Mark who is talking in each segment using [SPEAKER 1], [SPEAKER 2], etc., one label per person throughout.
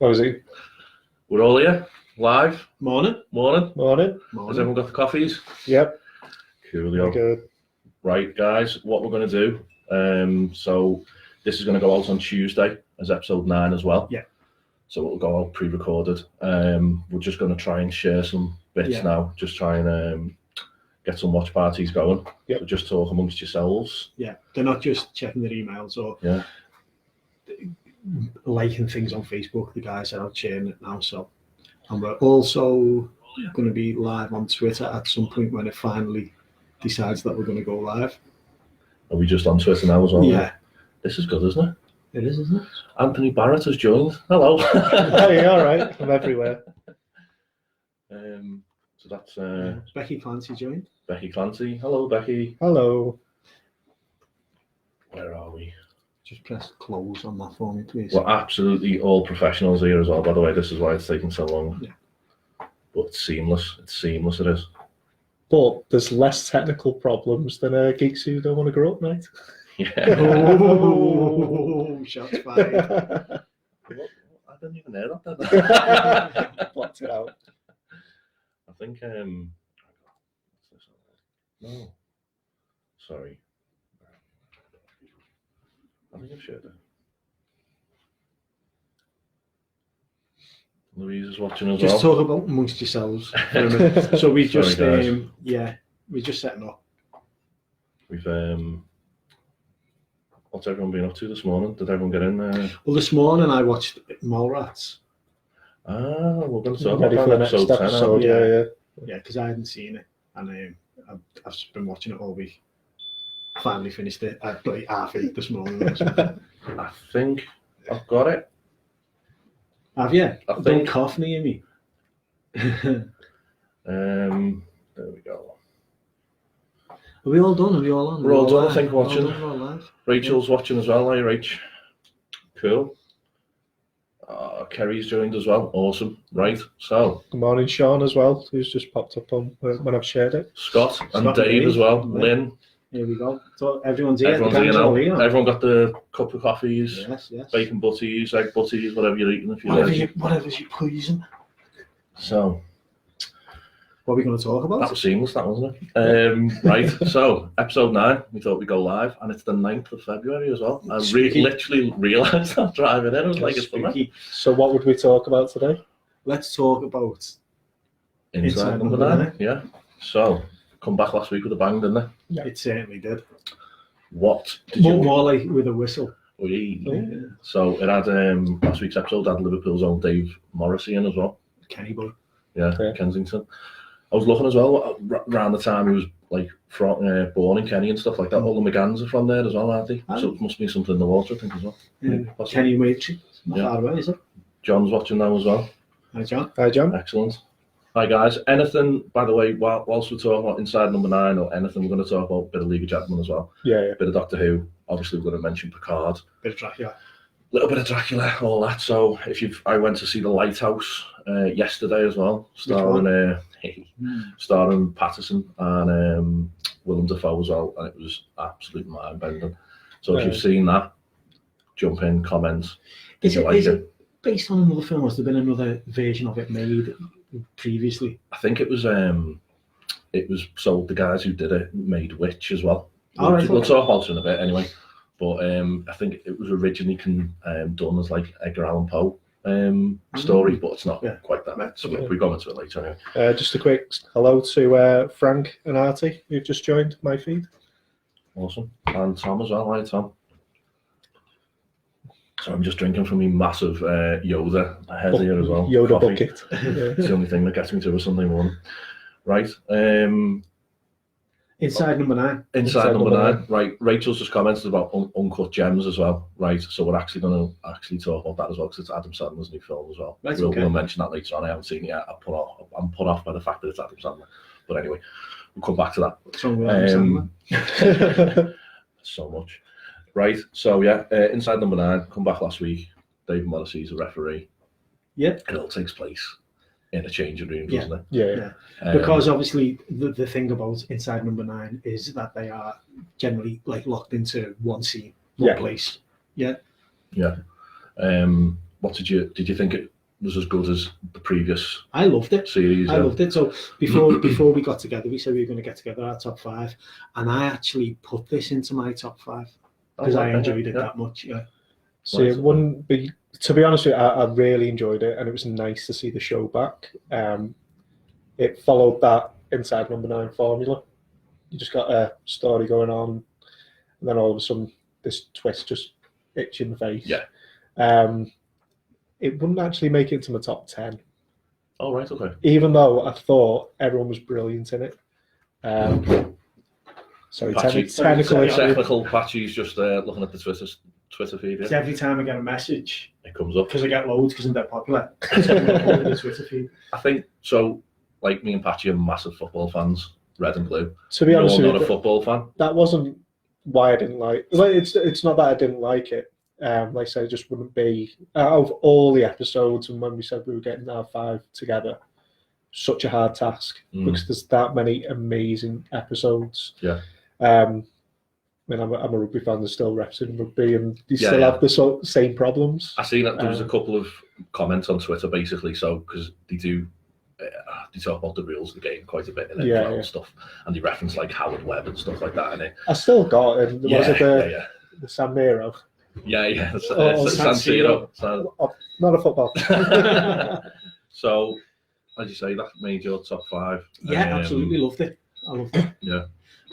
[SPEAKER 1] What was it?
[SPEAKER 2] We're all here, live.
[SPEAKER 3] Morning.
[SPEAKER 1] Morning.
[SPEAKER 2] Has everyone got the coffees?
[SPEAKER 1] Yep.
[SPEAKER 2] Coolio.
[SPEAKER 1] Good.
[SPEAKER 2] Right, guys, what we're going to do, so this is going to go out on Tuesday as episode 9 as well.
[SPEAKER 3] Yeah.
[SPEAKER 2] So it'll go out pre-recorded. We're just going to try and share some bits now, just try and get some watch parties going.
[SPEAKER 1] Yep.
[SPEAKER 2] So just talk amongst yourselves.
[SPEAKER 3] Yeah, they're not just checking their emails or liking things on Facebook. The guys are out sharing it now. So, and we're also going to be live on Twitter at some point when it finally decides that we're going to go live.
[SPEAKER 2] Are we just on Twitter now as well?
[SPEAKER 3] Yeah.
[SPEAKER 2] This is good, isn't it?
[SPEAKER 3] It is, isn't it?
[SPEAKER 2] Anthony Barrett has joined. Hello.
[SPEAKER 1] Hey, all right. I'm everywhere.
[SPEAKER 2] So that's
[SPEAKER 3] Becky Clancy joined.
[SPEAKER 2] Becky Clancy. Hello, Becky.
[SPEAKER 1] Hello.
[SPEAKER 2] Where are we?
[SPEAKER 3] Just press close on that for me, please.
[SPEAKER 2] We're absolutely all professionals here as well, by the way. This is why it's taking so long.
[SPEAKER 3] Yeah.
[SPEAKER 2] But it's seamless. It's seamless, it is.
[SPEAKER 1] But there's less technical problems than geeks who don't want to grow up, mate.
[SPEAKER 2] Yeah.
[SPEAKER 3] Oh, shots fired.
[SPEAKER 2] I didn't even hear that.
[SPEAKER 1] Blocked it out.
[SPEAKER 2] I think, no. Sorry. I think I've shared it. Louise is watching as
[SPEAKER 3] Just
[SPEAKER 2] well.
[SPEAKER 3] talk about amongst yourselves for a minute. So we just,
[SPEAKER 2] Sorry,
[SPEAKER 3] we're just setting up.
[SPEAKER 2] We've, what's everyone been up to this morning? Did everyone get in there?
[SPEAKER 3] Well, this morning I watched Mallrats.
[SPEAKER 2] We're going to talk
[SPEAKER 1] Ready
[SPEAKER 2] about
[SPEAKER 1] for the
[SPEAKER 2] that
[SPEAKER 1] next
[SPEAKER 2] episode 10.
[SPEAKER 1] episode, yeah.
[SPEAKER 3] Yeah, because I hadn't seen it, and I've just been watching it all week. Finally finished it at like 8:30 this morning. Or something.
[SPEAKER 2] I think I've got it.
[SPEAKER 3] Have you?
[SPEAKER 2] I
[SPEAKER 3] Don't
[SPEAKER 2] think.
[SPEAKER 3] cough near me.
[SPEAKER 2] There we go.
[SPEAKER 3] Are we all done? Are we all on?
[SPEAKER 2] We're all done, I
[SPEAKER 3] live?
[SPEAKER 2] think,
[SPEAKER 3] We're all
[SPEAKER 2] watching.
[SPEAKER 3] done, we're all live.
[SPEAKER 2] Rachel's watching as well, hey Rach. Cool. Kerry's joined as well. Awesome. Right. So
[SPEAKER 1] Good morning, Sean, as well, who's just popped up on when I've shared it.
[SPEAKER 2] Scott and
[SPEAKER 3] Scott and
[SPEAKER 2] Dave
[SPEAKER 3] Dave.
[SPEAKER 2] as well.
[SPEAKER 3] Right.
[SPEAKER 2] Lynn.
[SPEAKER 3] Here we go. So everyone's here.
[SPEAKER 2] Everyone's
[SPEAKER 3] The
[SPEAKER 2] here
[SPEAKER 3] gang's
[SPEAKER 2] now.
[SPEAKER 3] all here.
[SPEAKER 2] Everyone got the cup of coffees,
[SPEAKER 3] Yes.
[SPEAKER 2] bacon butties, egg butties, whatever you're eating if you like.
[SPEAKER 3] Whatever's you pleasing.
[SPEAKER 2] So
[SPEAKER 3] What are we going to talk
[SPEAKER 2] that
[SPEAKER 3] about?
[SPEAKER 2] was seamless, that wasn't it? Right. So episode 9, we thought we'd go live, and it's the 9th of February as well. I literally realised that driving in. I was like, it's summer.
[SPEAKER 3] Spooky.
[SPEAKER 1] So what would we talk about today?
[SPEAKER 3] Let's talk about
[SPEAKER 2] Inside number 9. Yeah. So come back last week with a bang, didn't it?
[SPEAKER 1] Yeah.
[SPEAKER 3] It certainly did.
[SPEAKER 2] What did you?
[SPEAKER 3] More like with a whistle.
[SPEAKER 2] Yeah. So it had last week's episode had Liverpool's own Dave Morrissey in as well.
[SPEAKER 3] Kenny boy.
[SPEAKER 2] Yeah,
[SPEAKER 1] Yeah.
[SPEAKER 2] Kensington. I was looking as well around the time he was like born in Kenny and stuff like that. All the McGanns are from there as well, aren't they? So it must be something in the water, I think, as well. Possibly.
[SPEAKER 3] Kenny Matrix. Not
[SPEAKER 2] Yeah.
[SPEAKER 3] far away, is it?
[SPEAKER 2] John's watching now as well.
[SPEAKER 3] Hi, John.
[SPEAKER 1] Hi, John.
[SPEAKER 2] Excellent. Hi guys. Anything, by the way, whilst we're talking about Inside Number 9 or anything, we're going to talk about a bit of League of Gentlemen as well.
[SPEAKER 1] Yeah.
[SPEAKER 2] A bit of Doctor Who. Obviously, we're going to mention Picard.
[SPEAKER 3] Bit of Dracula.
[SPEAKER 2] Little bit of Dracula, all that. So I went to see The Lighthouse yesterday as well, starring Patterson and Willem Dafoe as well, and it was absolute mind bending. So if you've seen that, jump in, comment.
[SPEAKER 3] Is
[SPEAKER 2] you like
[SPEAKER 3] it based on another film? Has there been another version of it made previously?
[SPEAKER 2] I think it was so the guys who did it made Witch as well.
[SPEAKER 3] Oh, right,
[SPEAKER 2] We'll
[SPEAKER 3] okay.
[SPEAKER 2] talk about it in a bit anyway. But I think it was originally done as like Edgar Allan Poe story, but it's not quite that. So we go into it later anyway.
[SPEAKER 1] Just a quick hello to Frank and Artie, who've just joined my feed.
[SPEAKER 2] Awesome. And Tom as well. Hi, Tom. So I'm just drinking from my massive Yoda ahead here as well.
[SPEAKER 1] Yoda
[SPEAKER 2] Coffee.
[SPEAKER 1] bucket.
[SPEAKER 2] It's the only thing that gets me to a Sunday morning. Right.
[SPEAKER 3] Inside number 9.
[SPEAKER 2] Inside number 9. Right. Rachel's just commented about Uncut Gems as well. Right. So we're actually going to talk about that as well because it's Adam Sandler's new film as well.
[SPEAKER 3] Right,
[SPEAKER 2] We'll mention that later on. I haven't seen it yet. I'm put off by the fact that it's Adam Sandler. But anyway, we'll come back to that.
[SPEAKER 3] What's wrong with Adam Sandler?
[SPEAKER 2] So much. Right. So yeah, Inside number 9. Come back last week. Dave Morrissey's a referee.
[SPEAKER 3] Yeah.
[SPEAKER 2] It all takes place in a changing room, doesn't it?
[SPEAKER 1] Yeah.
[SPEAKER 3] Because obviously the thing about Inside number 9 is that they are generally like locked into one scene, one place. Yeah.
[SPEAKER 2] Yeah. What did you think? was as good as the previous
[SPEAKER 3] I loved it.
[SPEAKER 2] series.
[SPEAKER 3] I loved it. So before we got together, we said we were going to get together our top 5, and I actually put this into my top 5 because I enjoyed it that much. Yeah.
[SPEAKER 1] So it wouldn't be. To be honest with you, I really enjoyed it, and it was nice to see the show back. It followed that Inside Number 9 formula. You just got a story going on, and then all of a sudden, this twist just hits you in the face.
[SPEAKER 2] Yeah.
[SPEAKER 1] It wouldn't actually make it into my top 10.
[SPEAKER 2] Oh, right, okay.
[SPEAKER 1] Even though I thought everyone was brilliant in it. Sorry,
[SPEAKER 2] technical Patchie's just looking at the Twitter feed.
[SPEAKER 3] Yeah. Every time I get a message,
[SPEAKER 2] it comes up.
[SPEAKER 3] Because I get loads because I'm that popular. The Twitter feed.
[SPEAKER 2] I think, so, like me and Patchie are massive football fans, red and blue.
[SPEAKER 1] To be honest with you,
[SPEAKER 2] not a football fan.
[SPEAKER 1] That wasn't why I didn't like it. Like, it's not that I didn't like it. Like I said, it just wouldn't be, out of all the episodes, and when we said we were getting our 5 together, such a hard task because there's that many amazing episodes.
[SPEAKER 2] Yeah.
[SPEAKER 1] I mean, I'm a rugby fan. There's still reps in rugby, and they still have the same problems.
[SPEAKER 2] I seen that there was a couple of comments on Twitter, basically. So because they talk about the rules of the game quite a bit in it and stuff, and they reference like Howard Webb and stuff like that. And
[SPEAKER 1] I still got it. Was it the San Miro?
[SPEAKER 2] Yeah.
[SPEAKER 3] San
[SPEAKER 2] Siro.
[SPEAKER 1] Not a football.
[SPEAKER 2] So, as you say, that made your top 5.
[SPEAKER 3] Yeah, absolutely loved it. I loved it.
[SPEAKER 2] Yeah.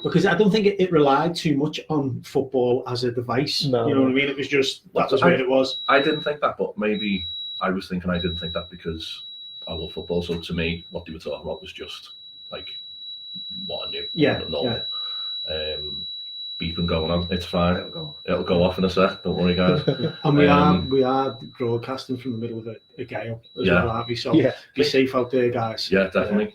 [SPEAKER 3] Because I don't think it relied too much on football as a device.
[SPEAKER 1] No.
[SPEAKER 3] You know what I mean? It was just, that was where it was.
[SPEAKER 2] I didn't think that, but maybe I was thinking I didn't think that because I love football. So to me, what they were talking about was just like what I knew.
[SPEAKER 3] Yeah.
[SPEAKER 2] Beeping going on. It's fine. It'll go off in a sec. Don't worry, guys.
[SPEAKER 3] And we are broadcasting from the middle of a gale as well, aren't we? So be safe out there, guys.
[SPEAKER 2] Yeah, definitely.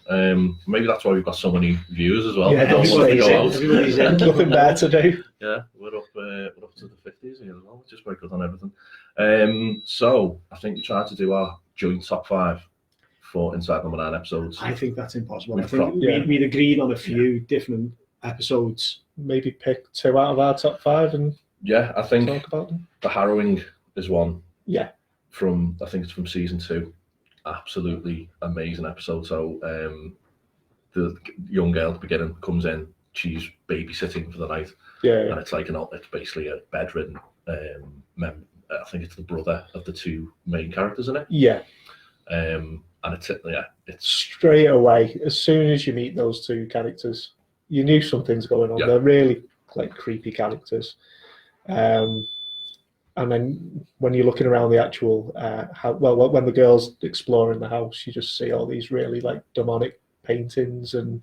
[SPEAKER 2] Maybe that's why we've got so many viewers as well.
[SPEAKER 1] Yeah,
[SPEAKER 3] everybody's in.
[SPEAKER 1] Nothing better to do.
[SPEAKER 2] Yeah, we're up to the 50s here as well, which is very good on everything. So I think we tried to do our joint top 5 for Inside Number 9 episodes.
[SPEAKER 3] I think that's impossible. I think we'd agreed on a few different episodes.
[SPEAKER 1] Maybe pick 2 out of our top 5 and
[SPEAKER 2] I think
[SPEAKER 1] talk about them.
[SPEAKER 2] The Harrowing is one.
[SPEAKER 1] Yeah.
[SPEAKER 2] I think it's from season 2. Absolutely amazing episode. So the young girl at the beginning comes in, she's babysitting for the night.
[SPEAKER 1] Yeah.
[SPEAKER 2] And it's like it's basically a bedridden I think it's the brother of the 2 main characters in it.
[SPEAKER 1] Yeah.
[SPEAKER 2] And it's
[SPEAKER 1] straight away, as soon as you meet those 2 characters, you knew something's going on. They're really like creepy characters. And then when you're looking around the actual when the girl's exploring the house, you just see all these really like demonic paintings, and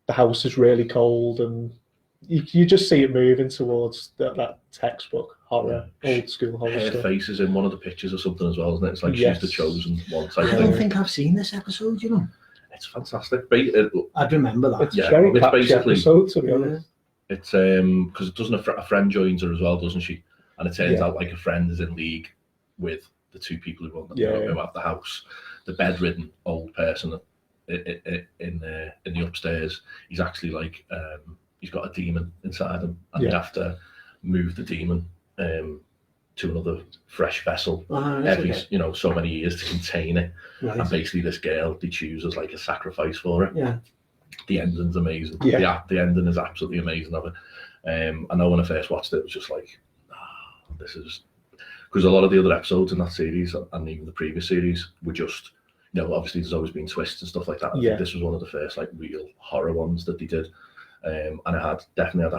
[SPEAKER 1] the house is really cold, and you just see it moving towards that textbook horror, old school horror
[SPEAKER 2] her
[SPEAKER 1] stuff.
[SPEAKER 2] face is in one of the pictures or something as well, isn't it? It's like she's the chosen one type
[SPEAKER 3] I don't think I've seen this episode, you know.
[SPEAKER 2] It's fantastic.
[SPEAKER 3] I'd remember that.
[SPEAKER 1] It's very patchy episode, to be honest.
[SPEAKER 2] It's because it doesn't a friend joins her as well, doesn't she? And it turns out like a friend is in league with the 2 people who have the house. The bedridden old person in the upstairs, he's actually like he's got a demon inside him, and they have to move the demon to another fresh vessel every so many years to contain it. Right. And basically this girl they choose as like a sacrifice for it.
[SPEAKER 3] Yeah.
[SPEAKER 2] The ending's amazing.
[SPEAKER 1] Yeah.
[SPEAKER 2] The ending is absolutely amazing of it. I know when I first watched it was just like, this is, because a lot of the other episodes in that series and even the previous series were just, obviously there's always been twists and stuff like that. I think this was one of the first like real horror ones that they did. And it definitely had a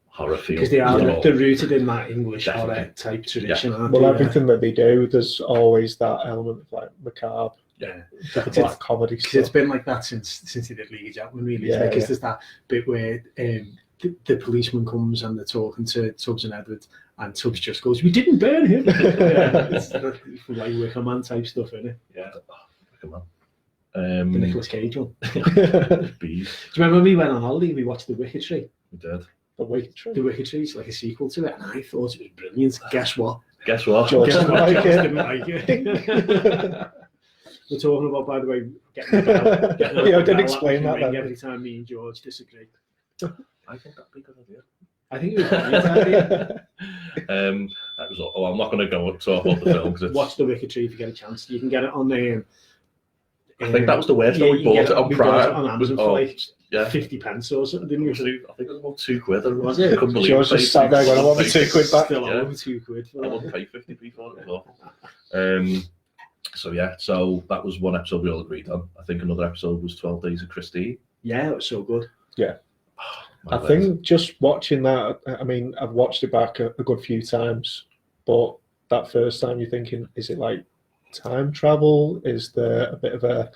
[SPEAKER 2] horror feel.
[SPEAKER 3] Because they're rooted in that English horror type tradition.
[SPEAKER 1] Yeah. Well, everything that they do, there's always that element of like macabre.
[SPEAKER 2] Yeah,
[SPEAKER 1] black comedy.
[SPEAKER 3] Because it's been like that since they did League of Gentlemen, really. Because there's that bit where the policeman comes and they're talking to Tubbs and Edward, and Tubbs just goes, "We didn't burn him." It's like Wicker Man type stuff, isn't it?
[SPEAKER 2] Yeah, Wicker Man.
[SPEAKER 3] The Nicolas Cage one.
[SPEAKER 2] Bees.
[SPEAKER 3] Do you remember when we went on holiday? We watched The Wicked Tree.
[SPEAKER 2] We did.
[SPEAKER 1] The Wicked Tree.
[SPEAKER 3] The Wicked Tree is like a sequel to it, and I thought it was brilliant. Guess what?
[SPEAKER 1] George
[SPEAKER 3] didn't
[SPEAKER 1] like
[SPEAKER 3] it. We're talking about, by the way, getting a bell.
[SPEAKER 1] I didn't explain that.
[SPEAKER 3] Every time me and George disagree.
[SPEAKER 2] I think that'd be a good idea.
[SPEAKER 3] I think it was a great idea.
[SPEAKER 2] That was all. Oh, I'm not going to go and talk about the film because
[SPEAKER 3] watch the Wicked Tree if you get a chance. You can get it on the.
[SPEAKER 2] I think that was the worst. We bought it on Prime.
[SPEAKER 3] On Amazon for like 50 pence or something, didn't you?
[SPEAKER 2] I think it was about £2.
[SPEAKER 3] Was it?
[SPEAKER 2] Couldn't believe
[SPEAKER 1] George just sat there going, I want me £2 back.
[SPEAKER 3] Still owe me £2 for
[SPEAKER 2] I
[SPEAKER 3] that.
[SPEAKER 2] wouldn't pay 50p for it as well. So that was one episode we all agreed on. I think another episode was 12 Days of Christine.
[SPEAKER 3] Yeah, it was so good.
[SPEAKER 1] Yeah. I think just watching that, I mean, I've watched it back a good few times, but that first time you're thinking, is it like time travel? Is there a bit of a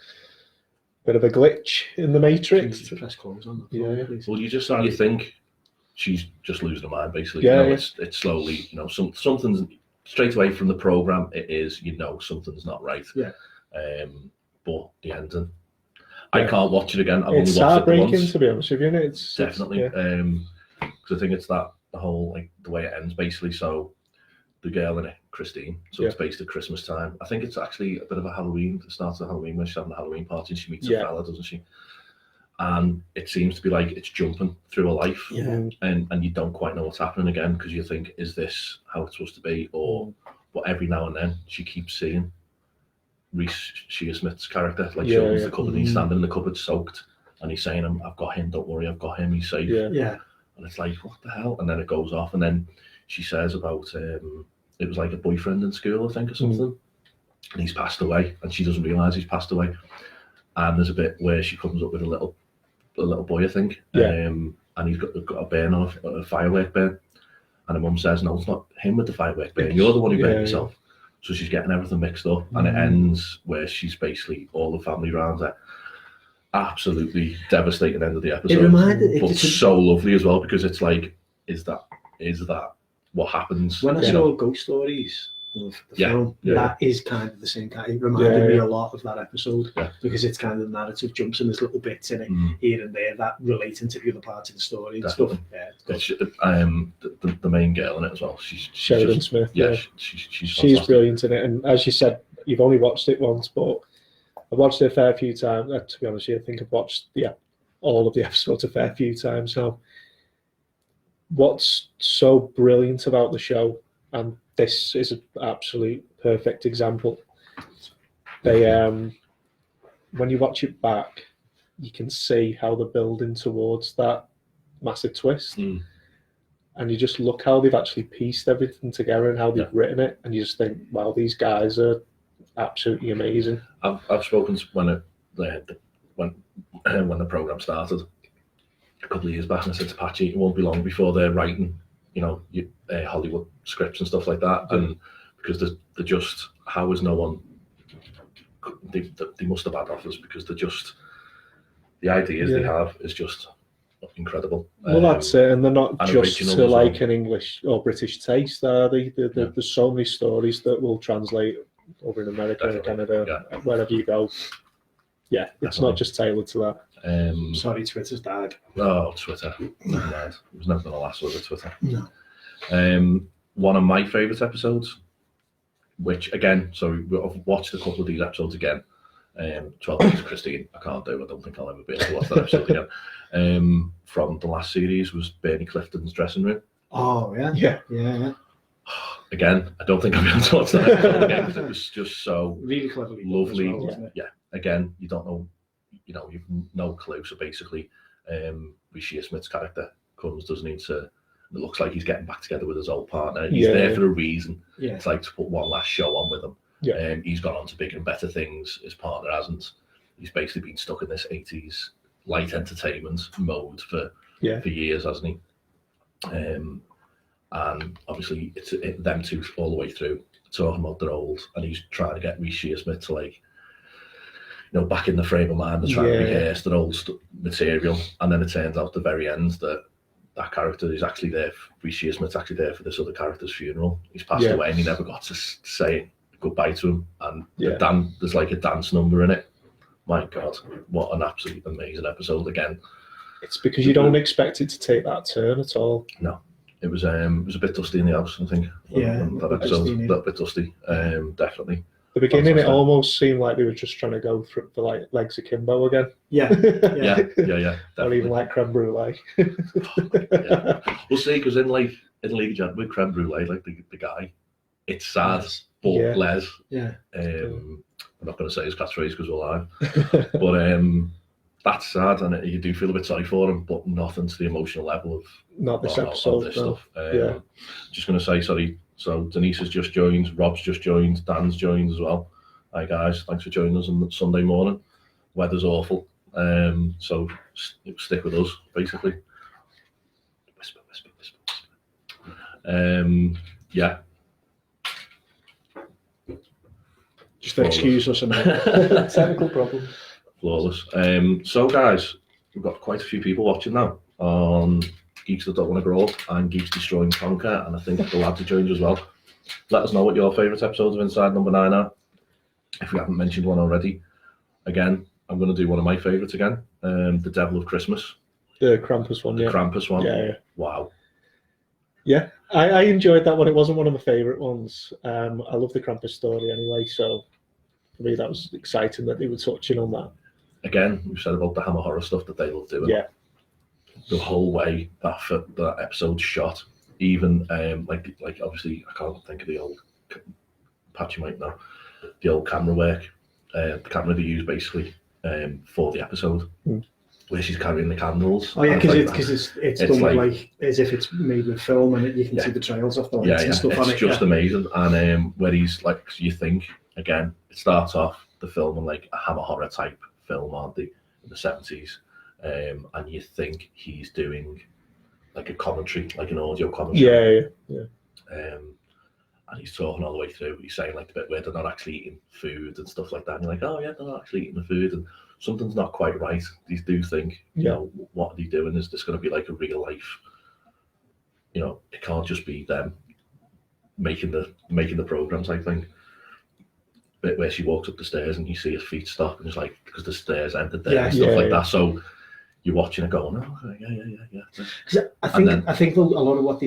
[SPEAKER 1] glitch in the Matrix?
[SPEAKER 3] Press close on the
[SPEAKER 1] phone,
[SPEAKER 3] please.
[SPEAKER 2] Well, you think she's just losing her mind, basically.
[SPEAKER 1] Yeah,
[SPEAKER 2] It's slowly, something's straight away from the program. It is, something's not right.
[SPEAKER 3] Yeah.
[SPEAKER 2] But the ending, I can't watch it again. I've
[SPEAKER 1] it's
[SPEAKER 2] only watched
[SPEAKER 1] heartbreaking,
[SPEAKER 2] it once.
[SPEAKER 1] to be honest with you. It's
[SPEAKER 2] Definitely. Because I think it's the whole the way it ends, basically. So the girl in it, Christine. So it's based at Christmas time. I think it's actually a bit of a Halloween. It starts at Halloween when she's having a Halloween party and she meets a fella, doesn't she? And it seems to be like it's jumping through her life, and you don't quite know what's happening again because you think, is this how it's supposed to be? But every now and then she keeps seeing Reece Shearsmith's character, like she opens the cupboard, and he's standing in the cupboard soaked, and he's saying, "I've got him. Don't worry, I've got him. He's safe."
[SPEAKER 3] Yeah.
[SPEAKER 2] And it's like, what the hell? And then it goes off, and then she says about it was like a boyfriend in school, I think, or something, and he's passed away, and she doesn't realise he's passed away. And there's a bit where she comes up with a little boy, I think, and he's got a burn on a firework burn, and her mum says, "No, it's not him with the firework burn. You're the one who burned yourself." So she's getting everything mixed up, and it ends where she's basically all the family around her. Absolutely devastating end of the episode, but so lovely as well because it's like, is that what happens?
[SPEAKER 3] When I saw Ghost Stories of the film, that is kind of the same kind. It reminded me a lot of that episode because it's kind of the narrative jumps and there's little bits in it here and there that relating to the other parts of the story and stuff.
[SPEAKER 2] The main girl in it as well. She's
[SPEAKER 1] Sheridan Smith.
[SPEAKER 2] Yeah, she's
[SPEAKER 1] brilliant in it. And as you said, you've only watched it once, but I've watched it a fair few times. To be honest, I think I've watched all of the episodes a fair few times now. What's so brilliant about the show, and this is an absolute perfect example. They, when you watch it back, you can see how they're building towards that massive twist. And you just look how they've actually pieced everything together and how they've written it, and you just think, wow, these guys are absolutely amazing.
[SPEAKER 2] I've spoken to when the program started a couple of years back, and I said to Patchie, it won't be long before they're writing, Hollywood scripts and stuff like that, and because they're just, how is no one? They must have had offers because they're just, the ideas they have is just incredible.
[SPEAKER 1] Well, that's it, and they're not just to like
[SPEAKER 2] well.
[SPEAKER 1] an English or British taste, are they? There's so many stories that will translate over in America, Canada, wherever you go. Yeah, it's not just tailored to that.
[SPEAKER 3] Sorry, Twitter's died.
[SPEAKER 2] Oh, Twitter. Never mind. It was never going to last over Twitter.
[SPEAKER 3] No.
[SPEAKER 2] One of my favourite episodes, which again, so I've watched a couple of these episodes again. 12 Days of Christine, I can't do. I don't think I'll ever be able to watch that episode again. From the last series was Bernie Clifton's dressing room.
[SPEAKER 3] Oh, yeah.
[SPEAKER 2] Again, I don't think I'll be able to watch that episode again because it was just so
[SPEAKER 3] really cleverly
[SPEAKER 2] lovely.
[SPEAKER 3] Well, wasn't it?
[SPEAKER 2] Again, you don't know, you've no clue. So basically, Reece Shearsmith's character comes, doesn't he? It looks like he's getting back together with his old partner. He's there for a reason. It's like to put one last show on with him. He's gone on to bigger and better things. His partner hasn't. He's basically been stuck in this 80s light entertainment mode for years, hasn't he? And obviously, it's them two all the way through talking about their old, and he's trying to get Reece Shearsmith to back in the frame of mind and trying to rehearse their old material. And then it turns out at the very end that character is actually there. Reece Shearsmith's actually there for this other character's funeral. He's passed away, and he never got to say goodbye to him. And there's like a dance number in it. My God, what an absolutely amazing episode again.
[SPEAKER 1] It's because you don't expect it to take that turn at all.
[SPEAKER 2] No. It was a bit dusty in the house, I think. That episode, a little bit dusty, definitely.
[SPEAKER 1] The beginning, it almost seemed like they were just trying to go for like legs akimbo again.
[SPEAKER 2] Yeah.
[SPEAKER 1] Or even like creme brulee.
[SPEAKER 2] We'll see, because in in League of Gentlemen with creme brulee, like the guy. It's sad, but
[SPEAKER 1] Yeah.
[SPEAKER 2] Les.
[SPEAKER 3] Yeah.
[SPEAKER 2] I'm not going to say his catchphrase because we're live, but that's sad, and you do feel a bit sorry for him, but nothing to the emotional level of
[SPEAKER 1] Not this episode.
[SPEAKER 2] this
[SPEAKER 1] No.
[SPEAKER 2] stuff. Just going to say sorry. So Denise has just joined, Rob's just joined, Dan's joined as well. Hi guys, thanks for joining us on Sunday morning. Weather's awful, so stick with us basically. Whisper. Yeah.
[SPEAKER 1] Just excuse us a minute. Technical problem.
[SPEAKER 2] Flawless. So guys, we've got quite a few people watching now on Geeks That Don't Want to Grow Up and Geeks Destroying Conquer, and I think the lads have joined as well. Let us know what your favourite episodes of Inside Number 9 are, if we haven't mentioned one already. Again, I'm going to do one of my favourites again, The Devil of Christmas.
[SPEAKER 1] The Krampus one,
[SPEAKER 2] The
[SPEAKER 1] yeah.
[SPEAKER 2] Krampus one.
[SPEAKER 1] Yeah.
[SPEAKER 2] Wow.
[SPEAKER 1] Yeah, I enjoyed that one. It wasn't one of my favourite ones. I love the Krampus story anyway, so for me that was exciting that they were touching on that.
[SPEAKER 2] Again, we've said about the Hammer horror stuff that they love doing.
[SPEAKER 1] Yeah.
[SPEAKER 2] The whole way that episode's shot, even like obviously I can't think of the old Patchie might know the old camera work, the camera they use basically for the episode. Where she's carrying the candles.
[SPEAKER 3] Oh yeah, because it's done
[SPEAKER 2] like
[SPEAKER 3] as if it's made with film, and you can see the trails off the lights and stuff on it.
[SPEAKER 2] It's just amazing. And where he's like, you think again, it starts off the film in like a Hammer horror type film, aren't they, in the 70s? And you think he's doing like a commentary, like an audio commentary.
[SPEAKER 1] Yeah.
[SPEAKER 2] And he's talking all the way through. He's saying like the bit where they're not actually eating food and stuff like that. And you're like, oh yeah, they're not actually eating the food, and something's not quite right. These do think, you know, what are they doing? Is this going to be like a real life? You know, it can't just be them making the program type thing. Bit where she walks up the stairs and you see her feet stop, and it's like because the stairs ended there and stuff like that. So you're watching it going, oh, okay, yeah.
[SPEAKER 3] I think a lot of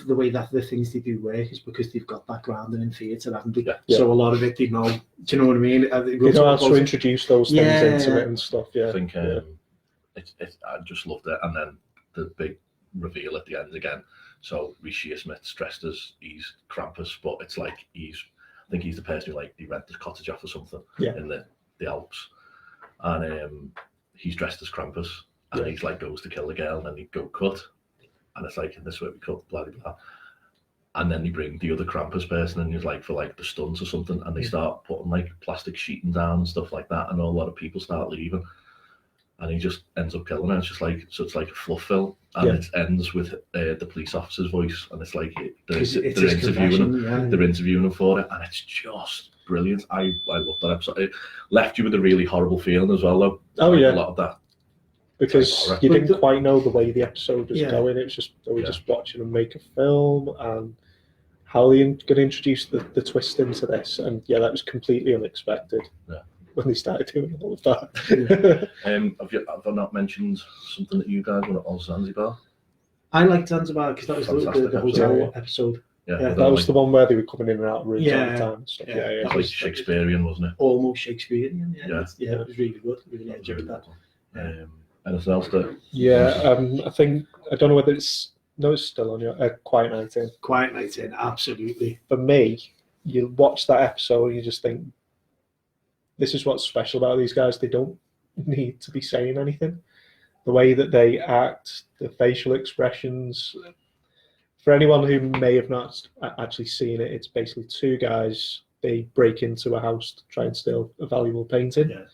[SPEAKER 3] the way that the things they do work is because they've got that grounding in theater, haven't they?
[SPEAKER 2] Yeah.
[SPEAKER 3] So a lot of it they know. Do you know what I mean?
[SPEAKER 1] They know how to introduce those things into it and stuff. Yeah.
[SPEAKER 2] I think I just loved it, and then the big reveal at the end again. So Reece Shearsmith's dressed as he's Krampus, but it's like I think he's the person who like they rent the cottage off or something in the Alps, and he's dressed as Krampus. And he's like goes to kill the girl, and then he go cut, and it's like, in this way we cut, blah blah blah. And then they bring the other Krampus person, and he's like for like the stunts or something, and they start putting like plastic sheeting down and stuff like that, and a lot of people start leaving, and he just ends up killing her. It's just like, so it's like a fluff film, and it ends with the police officer's voice, and it's like they're interviewing him for it, and it's just brilliant. I love that episode. It left you with a really horrible feeling as well, though.
[SPEAKER 1] Oh
[SPEAKER 2] like,
[SPEAKER 1] yeah,
[SPEAKER 2] a lot of that.
[SPEAKER 1] Because you didn't quite know the way the episode was going. It was just just watching them make a film and how they're going to introduce the twist into this. And that was completely unexpected when they started doing all of that.
[SPEAKER 2] Have I not mentioned something that you guys want to Zanzibar?
[SPEAKER 3] I liked Zanzibar because that was the hotel episode.
[SPEAKER 1] Yeah, that was the one where they were coming in and out of rooms all the time. And stuff.
[SPEAKER 2] It was Shakespearean, wasn't it?
[SPEAKER 3] Almost Shakespearean. It was really good. Really enjoyed that.
[SPEAKER 2] Anything else that?
[SPEAKER 1] I think I don't know whether it's still on your Quiet Night In.
[SPEAKER 3] Quiet Night In, absolutely.
[SPEAKER 1] For me, you watch that episode and you just think, this is what's special about these guys. They don't need to be saying anything. The way that they act, the facial expressions. For anyone who may have not actually seen it, it's basically two guys. They break into a house to try and steal a valuable painting.
[SPEAKER 3] Yeah.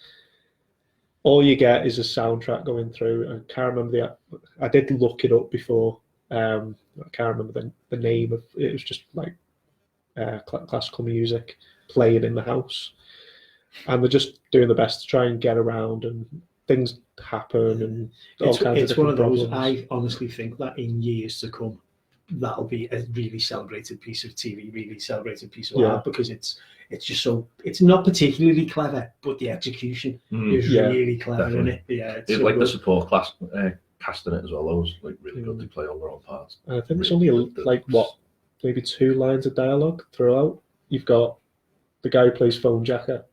[SPEAKER 1] All you get is a soundtrack going through. I can't remember I did look it up before. I can't remember the name of it. It was just like classical music playing in the house, and they're just doing the best to try and get around, and things happen, and all kinds of
[SPEAKER 3] it's one of those.
[SPEAKER 1] problems.
[SPEAKER 3] I honestly think that in years to come, that'll be a really celebrated piece of TV, really celebrated piece of art, because it's just so, it's not particularly clever, but the execution is really clever, isn't it? Yeah, it's so
[SPEAKER 2] like
[SPEAKER 3] good.
[SPEAKER 2] the support cast in it as well. Those like really good. They play all their own parts.
[SPEAKER 1] I think it's only like maybe 2 lines of dialogue throughout. You've got the guy who plays Phone Jacker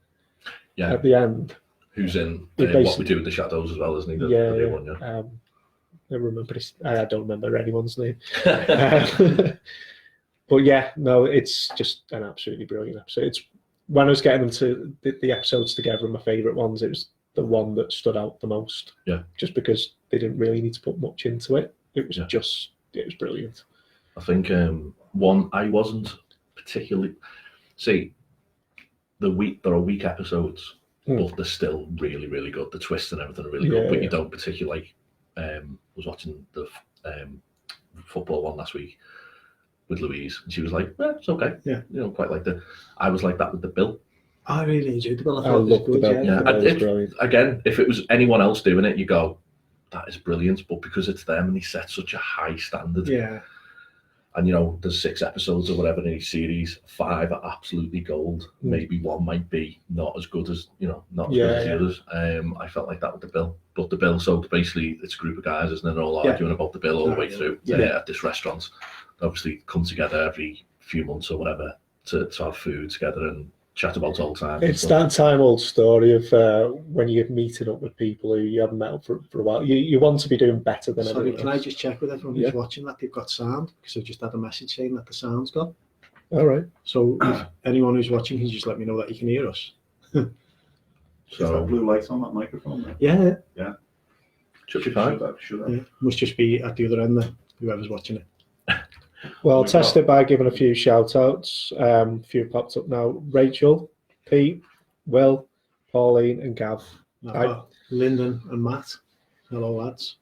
[SPEAKER 1] at the end,
[SPEAKER 2] who's in What We Do in the Shadows as well, isn't he? The new one,
[SPEAKER 1] I don't remember anyone's name. But yeah, no, it's just an absolutely brilliant episode. It's when I was getting them to the episodes together, my favourite ones, it was the one that stood out the most.
[SPEAKER 2] Yeah.
[SPEAKER 1] Just because they didn't really need to put much into it. It was it was brilliant.
[SPEAKER 2] I think one I wasn't particularly there are weak episodes, but they're still really, really good. The twists and everything are really good, but you don't particularly like. Was watching the football one last week with Louise, and she was like, "It's okay."
[SPEAKER 3] Yeah,
[SPEAKER 2] quite like the. I was like that with the Bill.
[SPEAKER 3] I really enjoyed the Bill. I thought
[SPEAKER 1] I
[SPEAKER 3] it was
[SPEAKER 1] loved
[SPEAKER 3] good.
[SPEAKER 1] the Bill.
[SPEAKER 3] Yeah.
[SPEAKER 2] Again, if it was anyone else doing it, you go, "That is brilliant," but because it's them and they set such a high standard.
[SPEAKER 3] Yeah.
[SPEAKER 2] And there's 6 episodes or whatever in each series. 5 are absolutely gold. Maybe 1 might be not as good as not as good as the others. I felt like that with the Bill. But the Bill, so basically it's a group of guys, isn't it? They're all arguing about the Bill all the way through at this restaurant. They obviously come together every few months or whatever to have food together and chat about old times.
[SPEAKER 1] It's that time-old story of when you're meeting up with people who you haven't met up for a while. You want to be doing better than everyone else.
[SPEAKER 3] Can I just check with everyone who's watching that they've got sound? Because I've just had a message saying that the sound's gone.
[SPEAKER 1] All right.
[SPEAKER 3] So if anyone who's watching can just let me know that you can hear us.
[SPEAKER 4] So that blue lights on that microphone there?
[SPEAKER 3] Yeah.
[SPEAKER 2] Should be fine.
[SPEAKER 3] Yeah. Must just be at the other end there, whoever's watching it.
[SPEAKER 1] Well, I'll test it by giving a few shout-outs. A few popped up now. Rachel, Pete, Will, Pauline and Gav.
[SPEAKER 3] Lyndon and Matt. Hello, lads.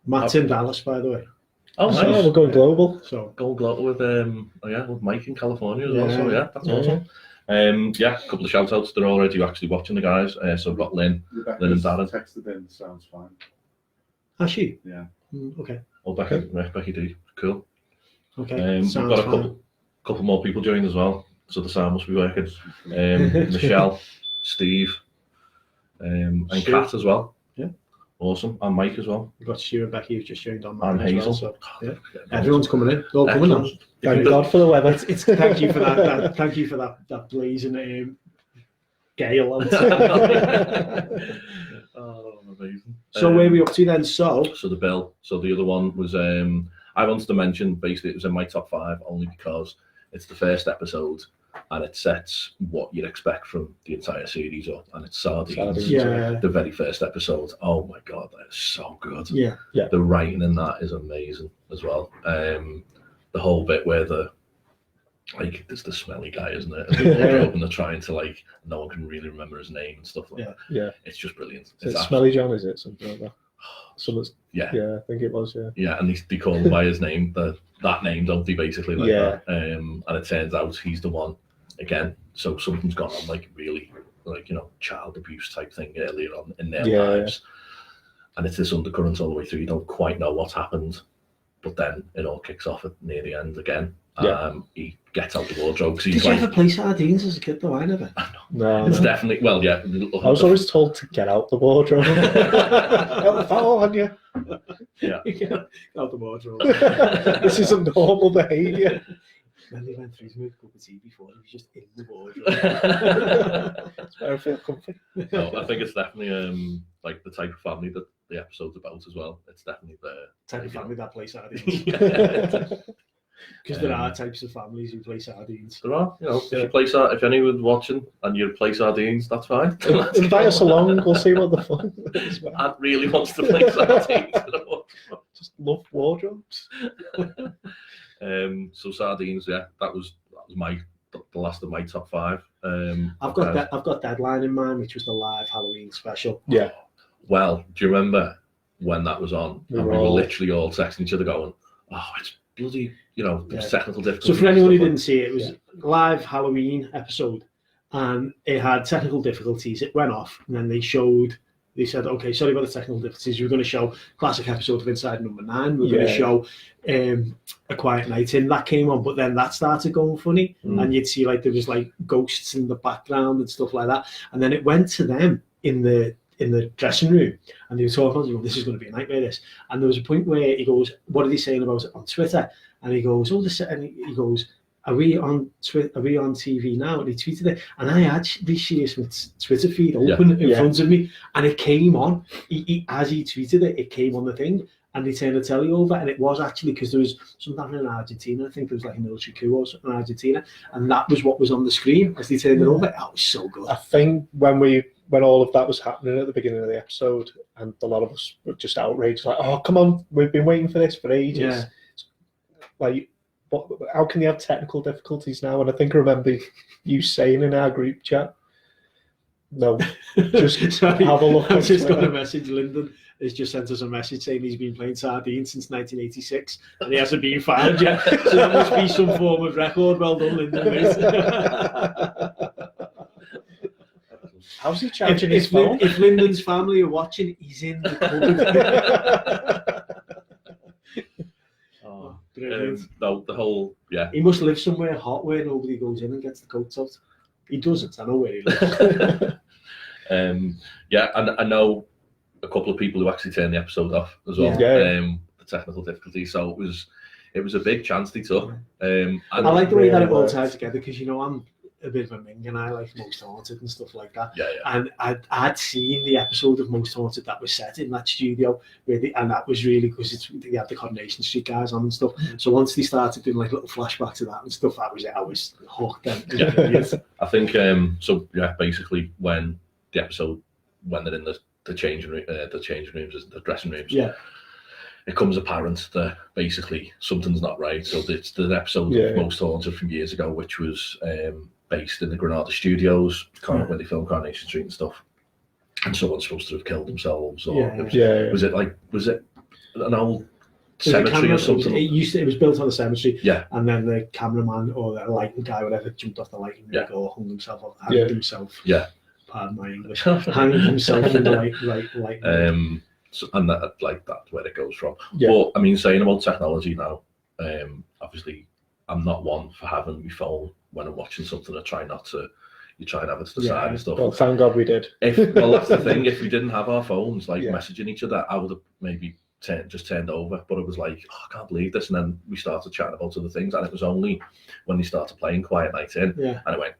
[SPEAKER 3] Matt's in Dallas, by the way.
[SPEAKER 2] Oh, nice.
[SPEAKER 1] We're going global.
[SPEAKER 3] So
[SPEAKER 2] going global with with Mike in California as well. So that's awesome. A couple of shout-outs. They're already actually watching, the guys. So we've got Lynn and Darren.
[SPEAKER 4] Texted in, sounds fine.
[SPEAKER 3] Has she?
[SPEAKER 4] Yeah.
[SPEAKER 3] Okay.
[SPEAKER 2] Oh, Becky D. Cool.
[SPEAKER 3] Okay.
[SPEAKER 2] We've got a couple more people joined as well, so the sound must be working. Michelle, Steve, and Kat as well.
[SPEAKER 3] Yeah.
[SPEAKER 2] Awesome. And Mike as well.
[SPEAKER 3] We've got Stu and Becky who've just joined on.
[SPEAKER 2] And Hazel.
[SPEAKER 3] Well, so, everyone's coming in. They're all coming in.
[SPEAKER 1] Thank God for the weather.
[SPEAKER 3] It's thank you for that. Thank you for that blazing gale.
[SPEAKER 2] Oh, amazing.
[SPEAKER 3] So where are we up to then? So
[SPEAKER 2] the Bill. So the other one was I wanted to mention, basically it was in my top 5 only because it's the first episode and it sets what you'd expect from the entire series up, and it's Sardines.
[SPEAKER 3] Yeah.
[SPEAKER 2] The very first episode. Oh my God, that is so good.
[SPEAKER 3] Yeah.
[SPEAKER 2] The writing in that is amazing as well. The whole bit where there's the smelly guy, isn't it? And they're trying to no one can really remember his name and stuff like that.
[SPEAKER 1] Yeah.
[SPEAKER 2] It's just brilliant.
[SPEAKER 1] It's Smelly John, is it? Something like that.
[SPEAKER 2] Yeah,
[SPEAKER 1] I think it was.
[SPEAKER 2] Yeah, and they call him by his name, that name, don't they? Basically, that. And it turns out he's the one again. So something's gone on, really, child abuse type thing earlier on in their lives, and it's this undercurrent all the way through. You don't quite know what's happened, but then it all kicks off near the end again. He gets out the wardrobe.
[SPEAKER 3] Did you ever play sardines as a kid though? I never.
[SPEAKER 2] No. It's definitely,
[SPEAKER 1] I was always told to get out the wardrobe. Out on you.
[SPEAKER 2] Yeah.
[SPEAKER 3] Out the wardrobe.
[SPEAKER 1] This isn't normal behaviour.
[SPEAKER 3] When they went through his cup of tea before, he was just in the wardrobe.
[SPEAKER 1] That's where I feel comfy.
[SPEAKER 2] No, I think it's definitely the type of family that the episode's about as well. It's definitely the
[SPEAKER 3] type of family that plays sardines. Because there are types of families who play sardines.
[SPEAKER 2] There are, if anyone's watching and you play sardines, that's fine.
[SPEAKER 1] Invite us along, we'll see what the fun is.
[SPEAKER 2] Ant really wants to play sardines.
[SPEAKER 1] Just love wardrobes.
[SPEAKER 2] So sardines, that was the last of my top 5.
[SPEAKER 3] I've got Deadline in mind, which was the live Halloween special.
[SPEAKER 1] Yeah.
[SPEAKER 2] Well, do you remember when that was on? We were literally all texting each other going, "Oh, it's bloody, technical difficulties."
[SPEAKER 3] So for anyone who didn't see it, it was a live Halloween episode, and it had technical difficulties. It went off, and then they said, "Okay, sorry about the technical difficulties. We're going to show classic episode of Inside Number 9. We're going to show A Quiet Night In." That came on, but then that started going funny, and you'd see there was ghosts in the background and stuff like that. And then it went to them in the dressing room, and they were talking about, "This is going to be a nightmare, this." And there was a point where he goes, "What are they saying about it on Twitter?" And he goes, "Oh, this," and he goes, are we on TV now? And he tweeted it, and I had Rishi Smith's Twitter feed open in front of me, and it came on. As he tweeted it, it came on the thing, and they turned the telly over, and it was actually because there was something in Argentina. I think there was like a military coup or something in Argentina, and that was what was on the screen as they turned it over. That was so good.
[SPEAKER 1] I think when all of that was happening at the beginning of the episode, and a lot of us were just outraged, like, "Oh, come on, we've been waiting for this for ages."
[SPEAKER 3] Yeah.
[SPEAKER 1] Like, how can you have technical difficulties now? And I think I remember you saying in our group chat, "No, just
[SPEAKER 3] Sorry,
[SPEAKER 1] have a look."
[SPEAKER 3] I've just got a message. Lyndon has just sent us a message saying he's been playing sardines since 1986 and he hasn't been found yet. So that must be some form of record. Well done, Lyndon, mate.
[SPEAKER 1] How's he charging his phone?
[SPEAKER 3] If Lyndon's family are watching, he's in the cupboard.
[SPEAKER 2] No, the whole
[SPEAKER 3] He must live somewhere hot where nobody goes in and gets the coats out. He doesn't. I know where he lives.
[SPEAKER 2] And I know a couple of people who actually turned the episode off as well. The technical difficulty. So it was a big chance they took. And
[SPEAKER 3] I like the way that it all ties together because I'm a bit of a ming and I like Most Haunted and stuff like that. And I'd seen the episode of Most Haunted that was set in that studio and that was really because they had the Coronation Street guys on and stuff. So once they started doing like little flashbacks to that and stuff, that was it. I was hooked then.
[SPEAKER 2] I think basically when they're in the changing rooms, the dressing rooms, it becomes apparent that basically something's not right. So it's the episode of Most Haunted from years ago, which was based in the Granada Studios, where they filmed Coronation Street and stuff. And someone's supposed to have killed themselves, or was it an old cemetery or something?
[SPEAKER 3] It was built on a cemetery, and then the cameraman or the lighting guy, whatever, jumped off the lighting rig or hung himself up, hanged himself. Pardon my English. Hanged himself in the light. And that's where it goes from. But I mean, saying about technology now, obviously, I'm not one for having my phone when I'm watching something. I try not to. You try and have it to the side and stuff.
[SPEAKER 1] Well, thank God we did.
[SPEAKER 2] Well, that's the thing. If we didn't have our phones messaging each other, I would have maybe just turned over. But it was like, oh, I can't believe this. And then we started chatting about other things. And it was only when they started playing Quiet Night In, and it went,